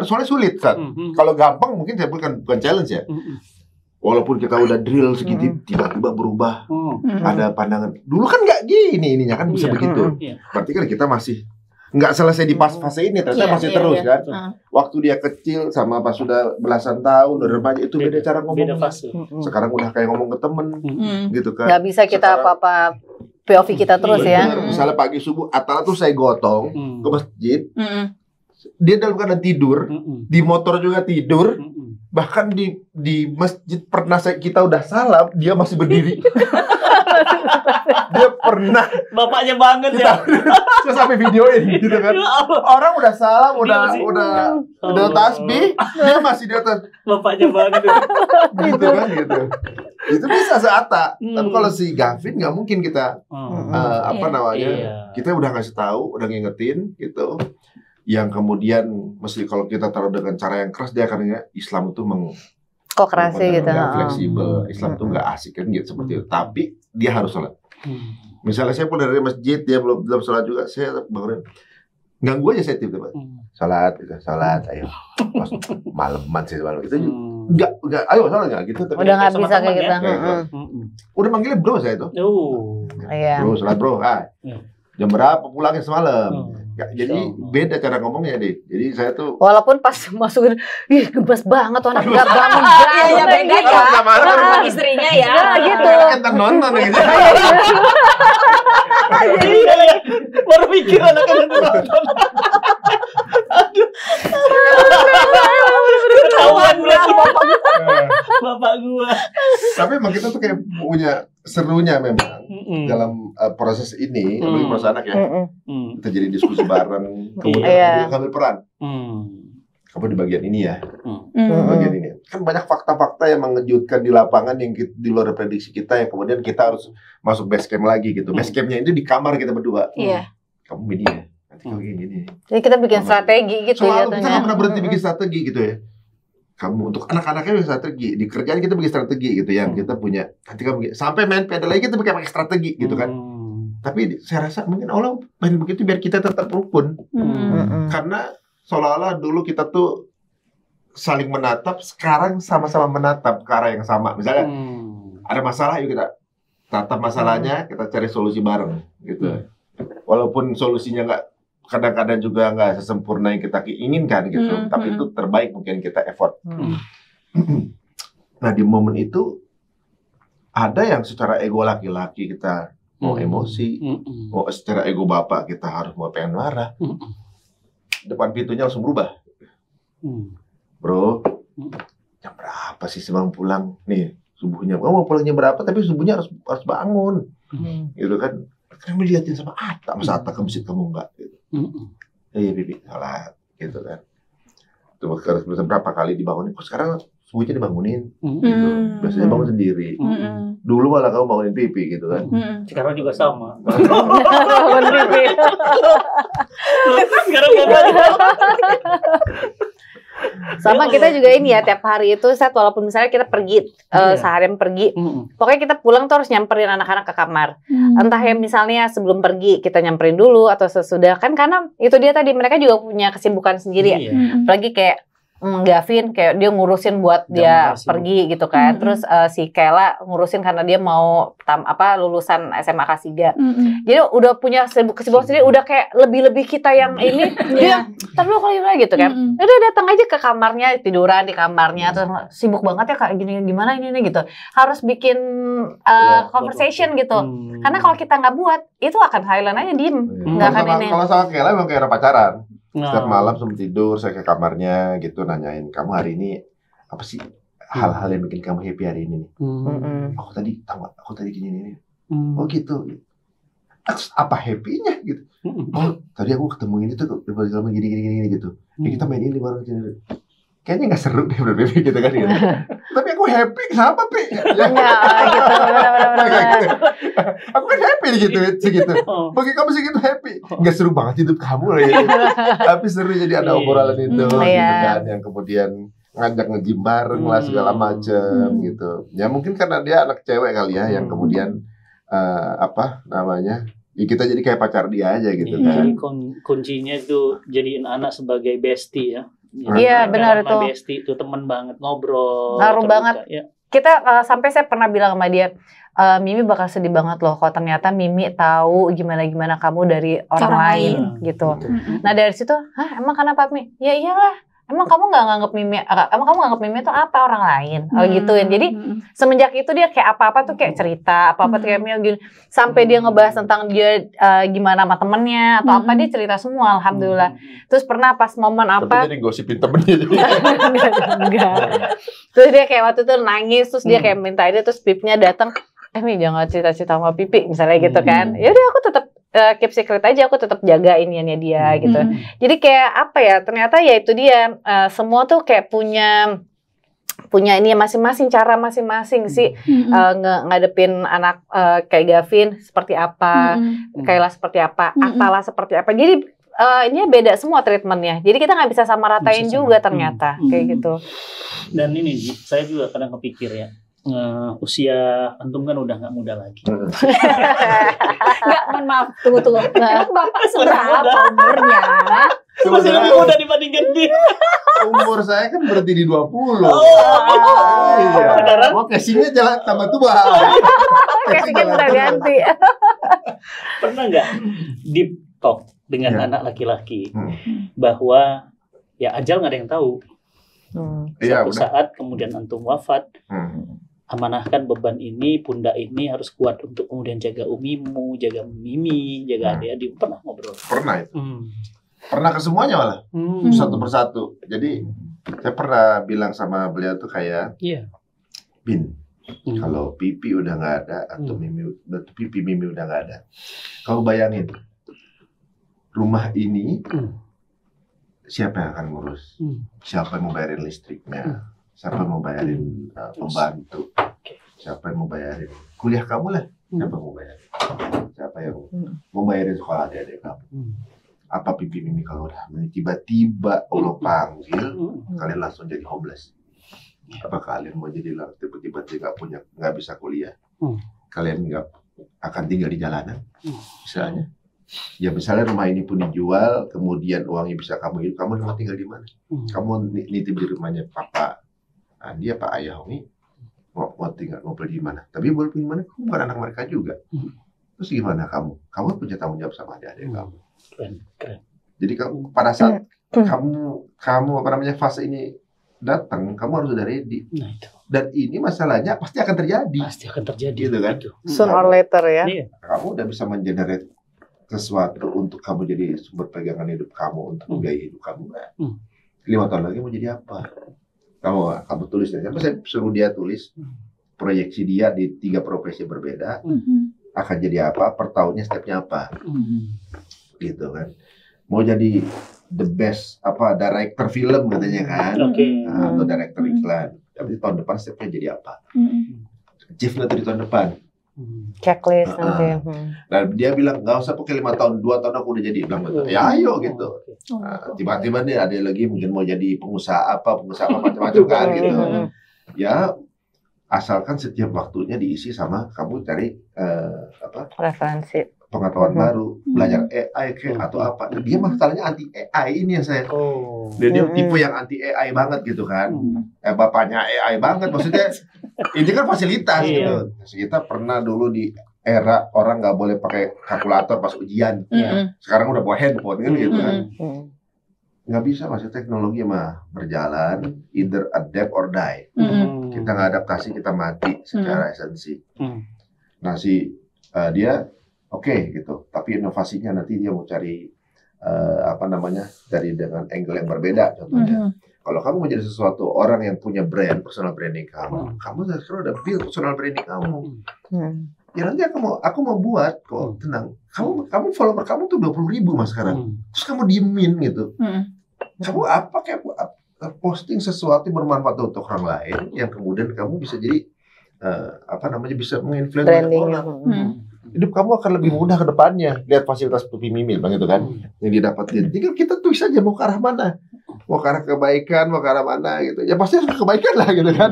Soalnya sulit kan. Kalau gampang mungkin saya bukan challenge ya. Walaupun kita udah drill segitu, tiba-tiba berubah. Ada pandangan. Dulu kan nggak gini ininya kan bisa begitu. Berarti kan kita masih nggak selesai di fase ini, ternyata masih terus kan. Waktu dia kecil sama pas sudah belasan tahun, udah remaja itu beda cara ngomong. Sekarang udah kayak ngomong ke temen, gitu kan. Nggak bisa kita apa-apa POV kita terus ya. Misalnya pagi subuh, Atala tuh saya gotong ke masjid. Dia dalam keadaan tidur, di motor juga tidur. Bahkan di masjid pernah kita udah salam, dia masih berdiri. Dia pernah. Bapaknya banget ya. Saya sampai videoin gitu kan. Orang udah salam, udah tasbih, dia masih di atas. Bapaknya banget. Gitu kan gitu. Itu bisa seata. Tapi kalau si Gavin nggak mungkin kita kita udah ngasih tahu, udah ngingetin gitu. Yang kemudian mesti kalau kita taruh dengan cara yang keras, dia akan ingat Islam itu kok kerasnya gitu, fleksibel. Islam itu nggak asik kan gitu seperti itu. Tapi dia harus sholat. Misalnya saya pulang dari masjid, dia belum sholat juga, saya bangunin, ganggu aja saya tiba-tiba. Sholat, ayo. Pas malaman sih malam itu nggak, ayo sholat nggak gitu. Tapi udah nggak bisa kayak gitu. Udah manggilnya bro saya itu. Bro, sholat bro. Jam berapa pulangnya semalam? Jadi beda cara ngomongnya deh. Jadi saya tuh walaupun pas masukin, ih gemes banget tuh anak nggak bangun. Iya beda ya. Sama istrinya ya. Gitu. Kita nonton gitu. Baru mikir anak-anak nonton. Ketahuan berarti bapak gua. Tapi emang kita tuh kayak punya serunya memang dalam proses ini, apalagi proses anak ya. Kita jadi diskusi bareng, kemudian ambil peran. Kamu di bagian ini ya, bagian ini. Kan banyak fakta-fakta yang mengejutkan di lapangan yang di luar prediksi kita, yang kemudian kita harus masuk base camp lagi gitu. Base campnya itu di kamar kita berdua. Kamu ini ya, nanti kamu gini. Jadi kita bikin strategi gitu ya. Kita nggak pernah berhenti bikin strategi gitu ya. Kamu untuk anak-anaknya bikin strategi, di kerjaan kita bikin strategi gitu ya. Kita punya, nanti kamu sampai main pedal lagi kita pakai strategi gitu kan. Tapi saya rasa mungkin Allah main begitu biar kita tetap rukun. Karena seolah-olah dulu kita tuh saling menatap, sekarang sama-sama menatap ke arah yang sama. Misalnya ada masalah, yuk kita tatap masalahnya, kita cari solusi bareng gitu. Walaupun solusinya kadang-kadang juga nggak sesempurna yang kita inginkan gitu, tapi itu terbaik mungkin kita effort. Nah di momen itu ada yang secara ego laki-laki kita mau emosi, mau secara ego bapak kita harus mau pengen marah. Depan pintunya langsung berubah. Bro, jam berapa sih sebelum pulang? Nih subuhnya, kamu mau pulangnya berapa? Tapi subuhnya harus bangun, gitu kan? Kamu dilihatin sama Atta, masa Atta ke masjid kamu enggak? Gitu. Iya bibi, salat, gitu kan? Tuh harus berapa kali dibangunin? Kok sekarang subuhnya dibangunin? Gitu. Biasanya bangun sendiri. Dulu malah kamu bangunin pipi, gitu kan? Sekarang juga sama. Bangun pipi. Sekarang nggak. Sama kita juga ini ya, tiap hari itu walaupun misalnya kita pergi seharian pergi, pokoknya kita pulang tuh harus nyamperin anak-anak ke kamar. Entah ya misalnya sebelum pergi kita nyamperin dulu atau sesudah, kan karena itu dia tadi mereka juga punya kesibukan sendiri ya. Apalagi kayak Gavin kayak dia ngurusin buat dia pergi gitu kan. Terus si Kayla ngurusin karena dia mau lulusan SMA kelas 3. Jadi udah punya kesibukan sendiri, udah kayak lebih-lebih kita yang ini dia terus kalau gitu kan. Udah datang aja ke kamarnya, tiduran di kamarnya, terus sibuk banget ya kayak gini gimana ini gitu. Harus bikin conversation gitu. Karena kalau kita nggak buat, itu akan silent aja, diem. Nggak akan ini. Kalau sama Kayla memang kayak pacaran. Setiap malam sebelum tidur saya ke kamarnya gitu nanyain, kamu hari ini apa sih hal-hal yang bikin kamu happy hari ini nih? Aku tadi tahu nggak? Aku tadi gini. Oh gitu. Terus apa happy-nya gitu? Oh tadi aku ketemu ini tuh gini gitu. Ya kita main ini bareng gini. Kayaknya nggak seru deh bener-bener gitu kan gitu. Tapi aku happy, kenapa Pi? Ya gitu, bener-bener. Aku kan happy gitu, segitu. Bagi kamu segitu happy. Nggak seru banget hidup kamu lah ya. Tapi seru jadi ada obrolan itu gitu kan. Yang kemudian ngajak nge-gym bareng lah segala macem gitu. Ya mungkin karena dia anak cewek kali ya, yang kemudian ya kita jadi kayak pacar dia aja gitu kan. Jadi kuncinya itu jadiin anak sebagai bestie ya. Iya benar itu. Bestie itu teman banget, ngobrol. Ngaruh banget. Ya. Kita sampai saya pernah bilang sama dia, Mimi bakal sedih banget loh kalau ternyata Mimi tahu gimana kamu dari orang lain gitu. Nah dari situ, emang kenapa Mi? Ya iyalah. Emang kamu nggak nganggap Mimi itu apa orang lain? Gituin. Jadi semenjak itu dia kayak apa-apa tuh kayak cerita, apa-apa tuh kayak gini. Sampai dia ngebahas tentang dia gimana sama temennya atau apa, dia cerita semua, alhamdulillah. Terus pernah pas momen apa? Tapi jadi gosipin temennya. Enggak. Terus dia kayak waktu itu nangis, terus dia kayak minta ini, terus Pipnya datang, Mi jangan cerita-cerita sama Pipi misalnya gitu kan. Ya udah aku tetap keep secret aja, aku tetap jaga iniannya dia gitu. Jadi kayak apa ya, ternyata ya itu dia, semua tuh kayak punya ini masing-masing, cara masing-masing sih ngadepin anak kayak Gavin seperti apa, Kayla seperti apa, Atala seperti apa. Jadi ini beda semua treatmentnya. Jadi kita nggak bisa sama ratain juga ternyata kayak gitu. Dan ini saya juga kadang kepikir ya. Usia antum kan udah nggak muda lagi. Nggak, maaf, tunggu. Emang Bapak seberapa umurnya? Masih lebih muda dibandingkan dia. Umur saya kan berarti di 20. Sekarang? Oh, casingnya jalan tambah tua. Casingnya udah ganti. Pernah nggak deep talk dengan anak laki-laki bahwa ya ajal nggak ada yang tahu. Suatu saat kemudian antum wafat, amanahkan beban ini, pundak ini harus kuat untuk kemudian jaga umimu, jaga Mimi, jaga adik-adik. Pernah ngobrol? Pernah itu. Pernah ke semuanya malah, satu persatu. Jadi saya pernah bilang sama beliau tuh kayak, Bin, kalau Pipi udah nggak ada atau Mimi udah nggak ada, kau bayangin rumah ini siapa yang akan ngurus? Siapa yang mau bayarin listriknya? Siapa yang mau bayarin pembantu? Siapa yang mau bayarin kuliah kamu lah? Siapa yang mau bayarin? Siapa yang mau bayarin sekolah adik-adik kamu? Apa Pipi Mimi kalau udah tiba-tiba Allah panggil, kalian langsung jadi homeless? Apa kalian mau jadi tiba-tiba nggak bisa kuliah? Kalian nggak akan tinggal di jalanan? Misalnya. Ya misalnya rumah ini pun dijual, kemudian uangnya bisa kamu hidup, kamu mau tinggal di mana? Kamu nitip di rumahnya Papa Andi, Pak Ayah Umi, mau pergi di mana? Tapi boleh pergi di mana? Kamu bukan anak mereka juga. Terus gimana kamu? Kamu punya tanggung jawab sama adik-adik kamu. Keren. Jadi kamu pada saat kamu fase ini datang, kamu harus udah ready. Nah, itu. Dan ini masalahnya pasti akan terjadi. Gitu kan? Sooner or later ya. Kamu udah bisa mengenerate sesuatu untuk kamu jadi sumber pegangan hidup kamu, untuk gaya hidup kamu. 5 tahun lagi mau jadi apa? Kamu tulis ya. Saya suruh dia tulis proyeksi dia di 3 profesi berbeda, akan jadi apa? Per tahunnya stepnya apa? Gitu kan? Mau jadi the best director film katanya kan? Atau director iklan. Tapi tahun depan stepnya jadi apa? Achieve-nya di tahun depan. Checklist nanti. Nah dia bilang nggak usah pakai 5 tahun, 2 tahun aku udah jadi. Bilang betul. Ya ayo gitu. Tiba-tiba nih ada lagi mungkin mau jadi pengusaha macam-macam kan gitu. Ya asalkan setiap waktunya diisi sama kamu cari referensi, pengetahuan baru, belajar AI atau apa. Dia masalahnya anti AI ini yang saya. Dia tipe yang anti AI banget gitu kan. Bapaknya AI banget, maksudnya ini kan fasilitas gitu. Kita pernah dulu di era orang nggak boleh pakai kalkulator pas ujian. Sekarang udah bawa handphone kan gitu kan. Nggak bisa, masih teknologi mah berjalan, either adapt or die. Kita nggak adaptasi, kita mati secara esensi. Nah dia oke gitu, tapi inovasinya nanti dia mau cari dari dengan angle yang berbeda. Contohnya, kalau kamu menjadi sesuatu orang yang punya brand, personal branding kamu sekarang udah build personal branding kamu. Ya nanti aku mau buat kok, tenang. Kamu follower kamu tuh 20.000 mas sekarang. Terus kamu diemin gitu. Kamu kayak posting sesuatu yang bermanfaat untuk orang lain, yang kemudian kamu bisa jadi bisa menginfluence orang. Hidup kamu akan lebih mudah ke depannya. Lihat fasilitas Pipi Mimi begitu kan, yang didapatin. Tinggal kita tulis aja mau ke arah mana, mau ke arah kebaikan, mau ke arah mana gitu. Ya pasti harus kebaikan lah gitu kan.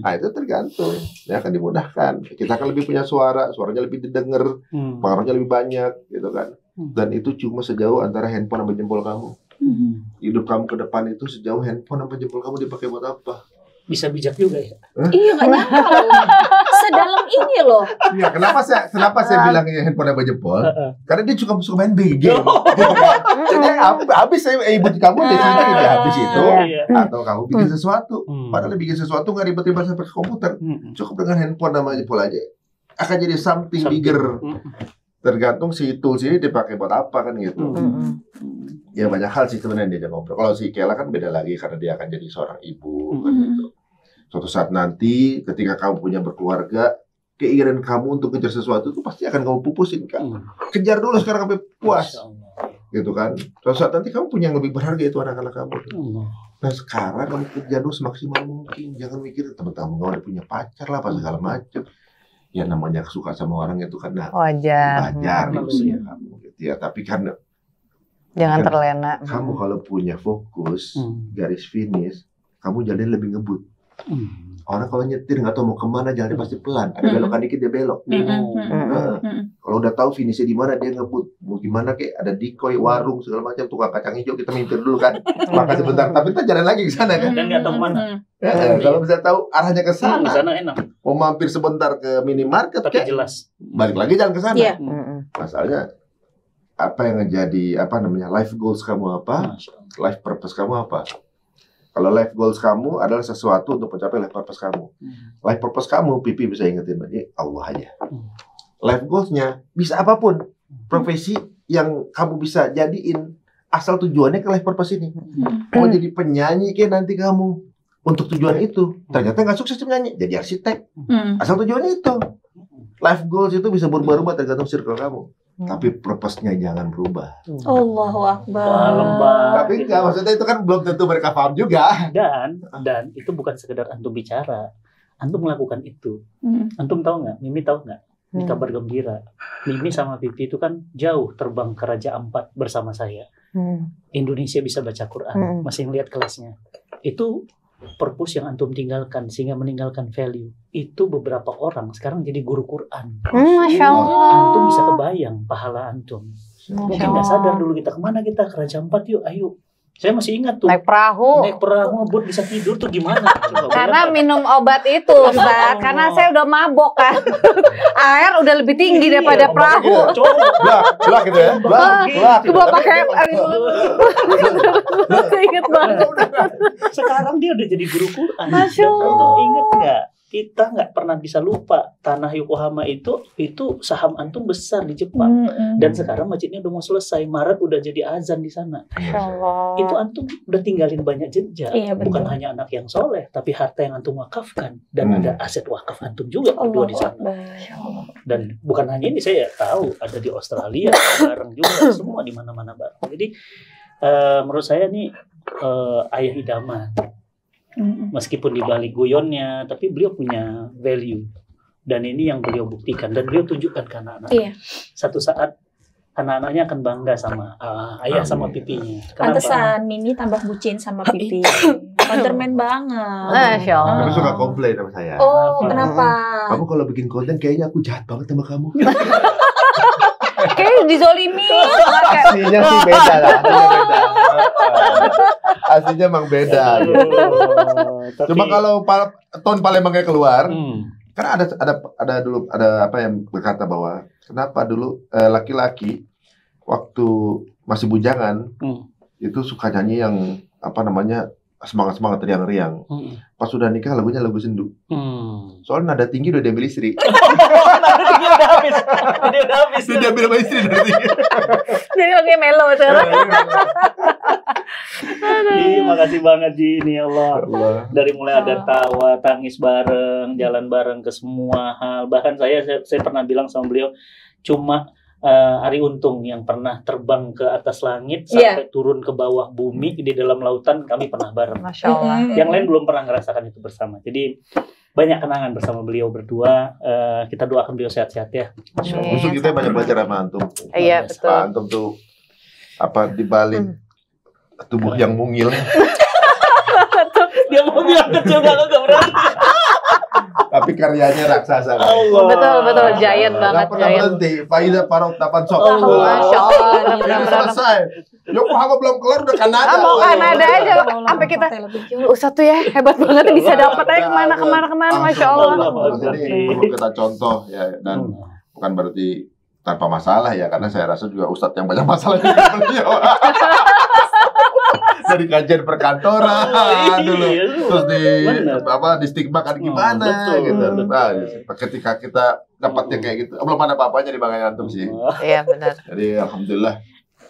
Nah itu tergantung. Ya akan dimudahkan. Kita akan lebih punya suaranya lebih didengar, pengaruhnya lebih banyak gitu kan. Dan itu cuma sejauh antara handphone sama jempol kamu. Hidup kamu ke depan itu sejauh handphone sama jempol kamu dipakai buat apa? Bisa bijak juga ya. Iya, nggak nyangka loh. Sedalam ini loh. Iya, kenapa saya bilang handphone sama jempol? Karena dia suka main BG. Jadi habis ibu kamu di sini udah habis itu, atau kamu bikin sesuatu. Padahal bikin sesuatu nggak ribet-ribet sampai ke komputer. Cukup dengan handphone sama jempol aja. Akan jadi something bigger. Tergantung si tools ini dipakai buat apa kan gitu. Ya banyak hal sih sebenarnya dia ngobrol. Kalau si Kela kan beda lagi karena dia akan jadi seorang ibu kan gitu. Suatu saat nanti ketika kamu punya berkeluarga, keinginan kamu untuk kejar sesuatu itu pasti akan kamu pupusin kan. Kejar dulu sekarang sampai puas. Gitu kan. Suatu saat nanti kamu punya yang lebih berharga itu anak-anak kamu. Nah sekarang kamu kejar dulu semaksimal mungkin. Jangan mikir teman-teman kamu udah punya pacar lah apa segala macam. Ya namanya suka sama orang itu kan wajar manusia kamu gitu ya. Tapi karena jangan terlena. Kamu kalau punya fokus, garis finish, kamu jalan lebih ngebut. Orang kalau nyetir nggak tahu mau kemana, jalannya pasti pelan. Ada belokan dikit dia belok. Kalau udah tahu finishnya di mana dia ngebut. Mau gimana kayak ada decoy, warung segala macam, tukang kacang hijau kita minggir dulu kan. Makan sebentar, tapi kita jalan lagi ke sana kan. Dan nggak tahu kemana. Kalau bisa tahu arahnya ke sana. Sana enak. Mau mampir sebentar ke minimarket, tapi jelas. Balik lagi jalan ke sana. Masalahnya apa yang menjadi life goals kamu apa? Life purpose kamu apa? Kalau life goals kamu adalah sesuatu untuk mencapai life purpose kamu. Life purpose kamu, Pipi bisa ingetin ini Allah aja. Life goalsnya bisa apapun, profesi yang kamu bisa jadiin, asal tujuannya ke life purpose ini. Mau jadi penyanyi kayak nanti kamu untuk tujuan itu, ternyata nggak sukses penyanyi, jadi arsitek. Asal tujuannya itu. Life goals itu bisa berubah-ubah tergantung circle kamu. Tapi purpose-nya jangan berubah. Allahu Akbar. Tapi enggak, maksudnya itu kan belum tentu mereka paham juga. Dan itu bukan sekedar antum bicara, antum melakukan itu. Antum tahu nggak? Mimi tahu nggak? Ini kabar gembira. Mimi sama Pipi itu kan jauh terbang ke Raja Ampat bersama saya. Indonesia bisa baca Quran, masih ngeliat kelasnya. Itu purpose yang antum tinggalkan sehingga meninggalkan value. Itu beberapa orang sekarang jadi guru Quran. Masya Allah. Antum bisa kebayang pahala antum. Mungkin nggak sadar dulu kita kemana kita ke Raja Ampat yuk, ayo. Saya masih ingat tuh. Naik perahu ngebut bisa tidur tuh gimana? Karena minum obat itu, Ustaz. Karena saya udah mabok kan. Air udah lebih tinggi daripada perahu. Coba gitu ya. Coba pakai inget banget. Sekarang dia udah jadi guru Quran. Masya Allah. Untuk inget nggak? Kita nggak pernah bisa lupa tanah Yokohama itu saham antum besar di Jepang. Dan sekarang masjidnya udah mau selesai, Maret udah jadi azan di sana. Itu antum udah tinggalin banyak jejak. Bukan hanya anak yang soleh, tapi harta yang antum wakafkan dan ada aset wakaf antum juga berdua di sana. Dan bukan hanya ini, saya tahu ada di Australia bareng juga, semua di mana-mana bareng. Jadi menurut saya nih ayah idaman. Meskipun di balik guyonnya, tapi beliau punya value. Dan ini yang beliau buktikan dan beliau tunjukkan ke anak-anaknya. Satu saat anak-anaknya akan bangga sama ayah sama pipinya. Pantesan Mimi tambah bucin sama Pipi. Wonderman banget. Masya Allah. Tapi suka komplain sama saya. Oh, kenapa? Kamu kalau bikin konten kayaknya aku jahat banget sama kamu. Kayak dizolimi. Aslinya sih beda lah. Aslinya emang beda. Cuma kalau Ton Palembangnya keluar, karena ada apa yang berkata bahwa kenapa dulu laki-laki waktu masih bujangan itu suka nyanyi yang semangat riang-riang. Pas sudah nikah lagunya lagu sendu. Soalnya nada tinggi udah diambil istri. Nada tinggi udah habis. Dia diambil sama istri nada tinggi. Jadi lagunya melo sekarang. Makasih banget Ji, ini Allah. Dari mulai ada tawa, tangis bareng, jalan bareng ke semua hal. Bahkan saya pernah bilang sama beliau, cuma Ari Untung yang pernah terbang ke atas langit sampai turun ke bawah bumi di dalam lautan, kami pernah bareng. Masya Allah. Yang lain belum pernah merasakan itu bersama. Jadi banyak kenangan bersama beliau berdua. Kita doakan beliau sehat-sehat ya. Justru kita banyak belajar sama antum. Iya betul. Pak antum tuh di balik tubuh yang mungil. Dia mau bilang kecil kalau nggak berani. Tapi karyanya raksasa. Betul, giant banget. Gak pernah berhenti. Faida Parot Tapan Sok. Masya Allah, benar-benar selesai. Yokohama belum kelar udah Kanada. Mau Kanada aja. Sampai kita, Ustadz tuh ya hebat banget bisa dapat aja kemana. Masya Allah. Jadi perlu kita contoh ya, dan bukan berarti tanpa masalah ya, karena saya rasa juga Ustadz yang banyak masalah juga beliau. Dari kajian perkantoran dulu, terus di stigma kan gimana gitu. Nah, ketika kita dapatnya kayak gitu, belum ada apa-apanya di Bang Antum sih. Iya benar. Jadi alhamdulillah.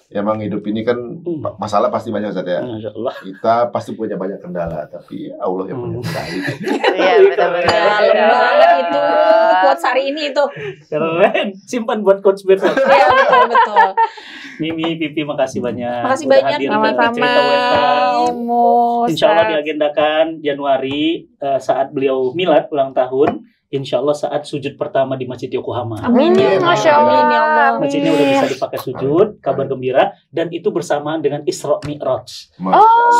Ya, emang hidup ini kan masalah pasti banyak Ustaz ya. Kita pasti punya banyak kendala, tapi ya Allah yang punya kendali. Iya benar-benar. Banget itu quotes hari ini itu. Keren. Simpan buat coach besok. Iya betul. Mimi, Pipi, makasih banyak. Makasih banyak. Sama-sama. Insya Allah diagendakan Januari saat beliau milad ulang tahun. Insya Allah saat sujud pertama di Masjid Yokohama. Amin. Masya Allah. Masjidnya udah bisa dipakai sujud, kabar gembira, dan itu bersamaan dengan Isra Mi'raj.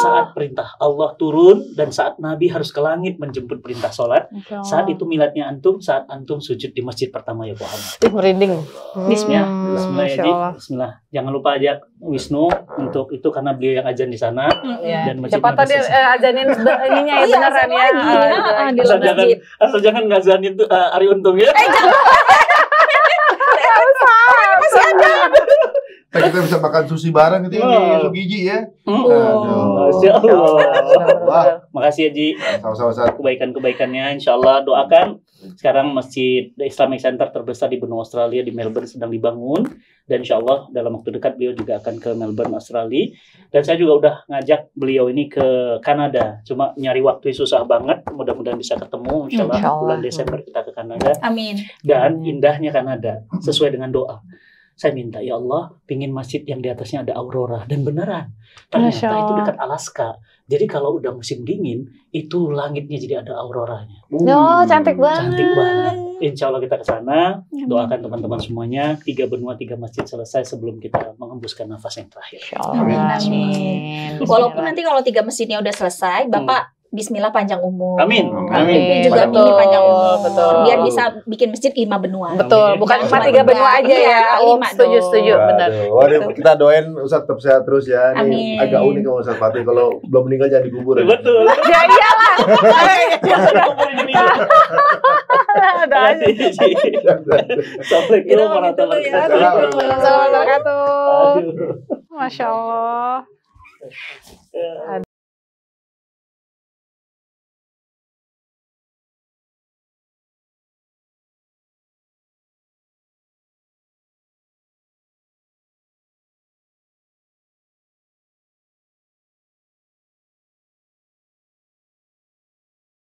Saat perintah Allah turun dan saat Nabi harus ke langit menjemput perintah sholat. Saat itu miladnya antum, saat antum sujud di Masjid pertama Yokohama. Merinding. Bismillah ya Ji. Bismillah. Jangan lupa ajak Wisnu untuk itu karena beliau yang ajan di sana. Dan cepat tadi ajanin ininya ya beneran ya. Asal jangan ngajanin itu Ari Untung ya. Masih ada. Kita bisa makan sushi bareng itu di Sugiji ya. Masya Allah. Makasih ya Ji. Sama-sama. Kebaikan-kebaikannya insya Allah doakan. Sekarang Masjid Islamic Center terbesar di benua Australia di Melbourne sedang dibangun. Dan insya Allah dalam waktu dekat beliau juga akan ke Melbourne, Australia. Dan saya juga udah ngajak beliau ini ke Kanada. Cuma nyari waktu susah banget. Mudah-mudahan bisa ketemu. Insya Allah bulan Desember kita ke Kanada. Amin. Dan indahnya Kanada sesuai dengan doa. Saya minta, ya Allah, pingin masjid yang di atasnya ada aurora. Dan beneran, ternyata itu dekat Alaska. Jadi kalau udah musim dingin, itu langitnya jadi ada auroranya. Cantik banget. Cantik banget. Insya Allah kita ke sana. Doakan teman-teman semuanya. 3 benua, 3 masjid selesai sebelum kita mengembuskan nafas yang terakhir. Amin. Walaupun nanti kalau 3 masjidnya udah selesai, Bapak Bismillah panjang umur. Amin. Juga Mimi panjang umur. Betul. Biar bisa bikin masjid 5 benua. Betul. Bukan cuma 3 benua aja ya. Setuju. Benar. Kita doain Ustaz tetap sehat terus ya. Amin. Ini agak unik kalau Ustaz Fatih kalau belum meninggal jangan dikubur. Betul. Ya iyalah. Assalamualaikum warahmatullahi wabarakatuh. Masya Allah.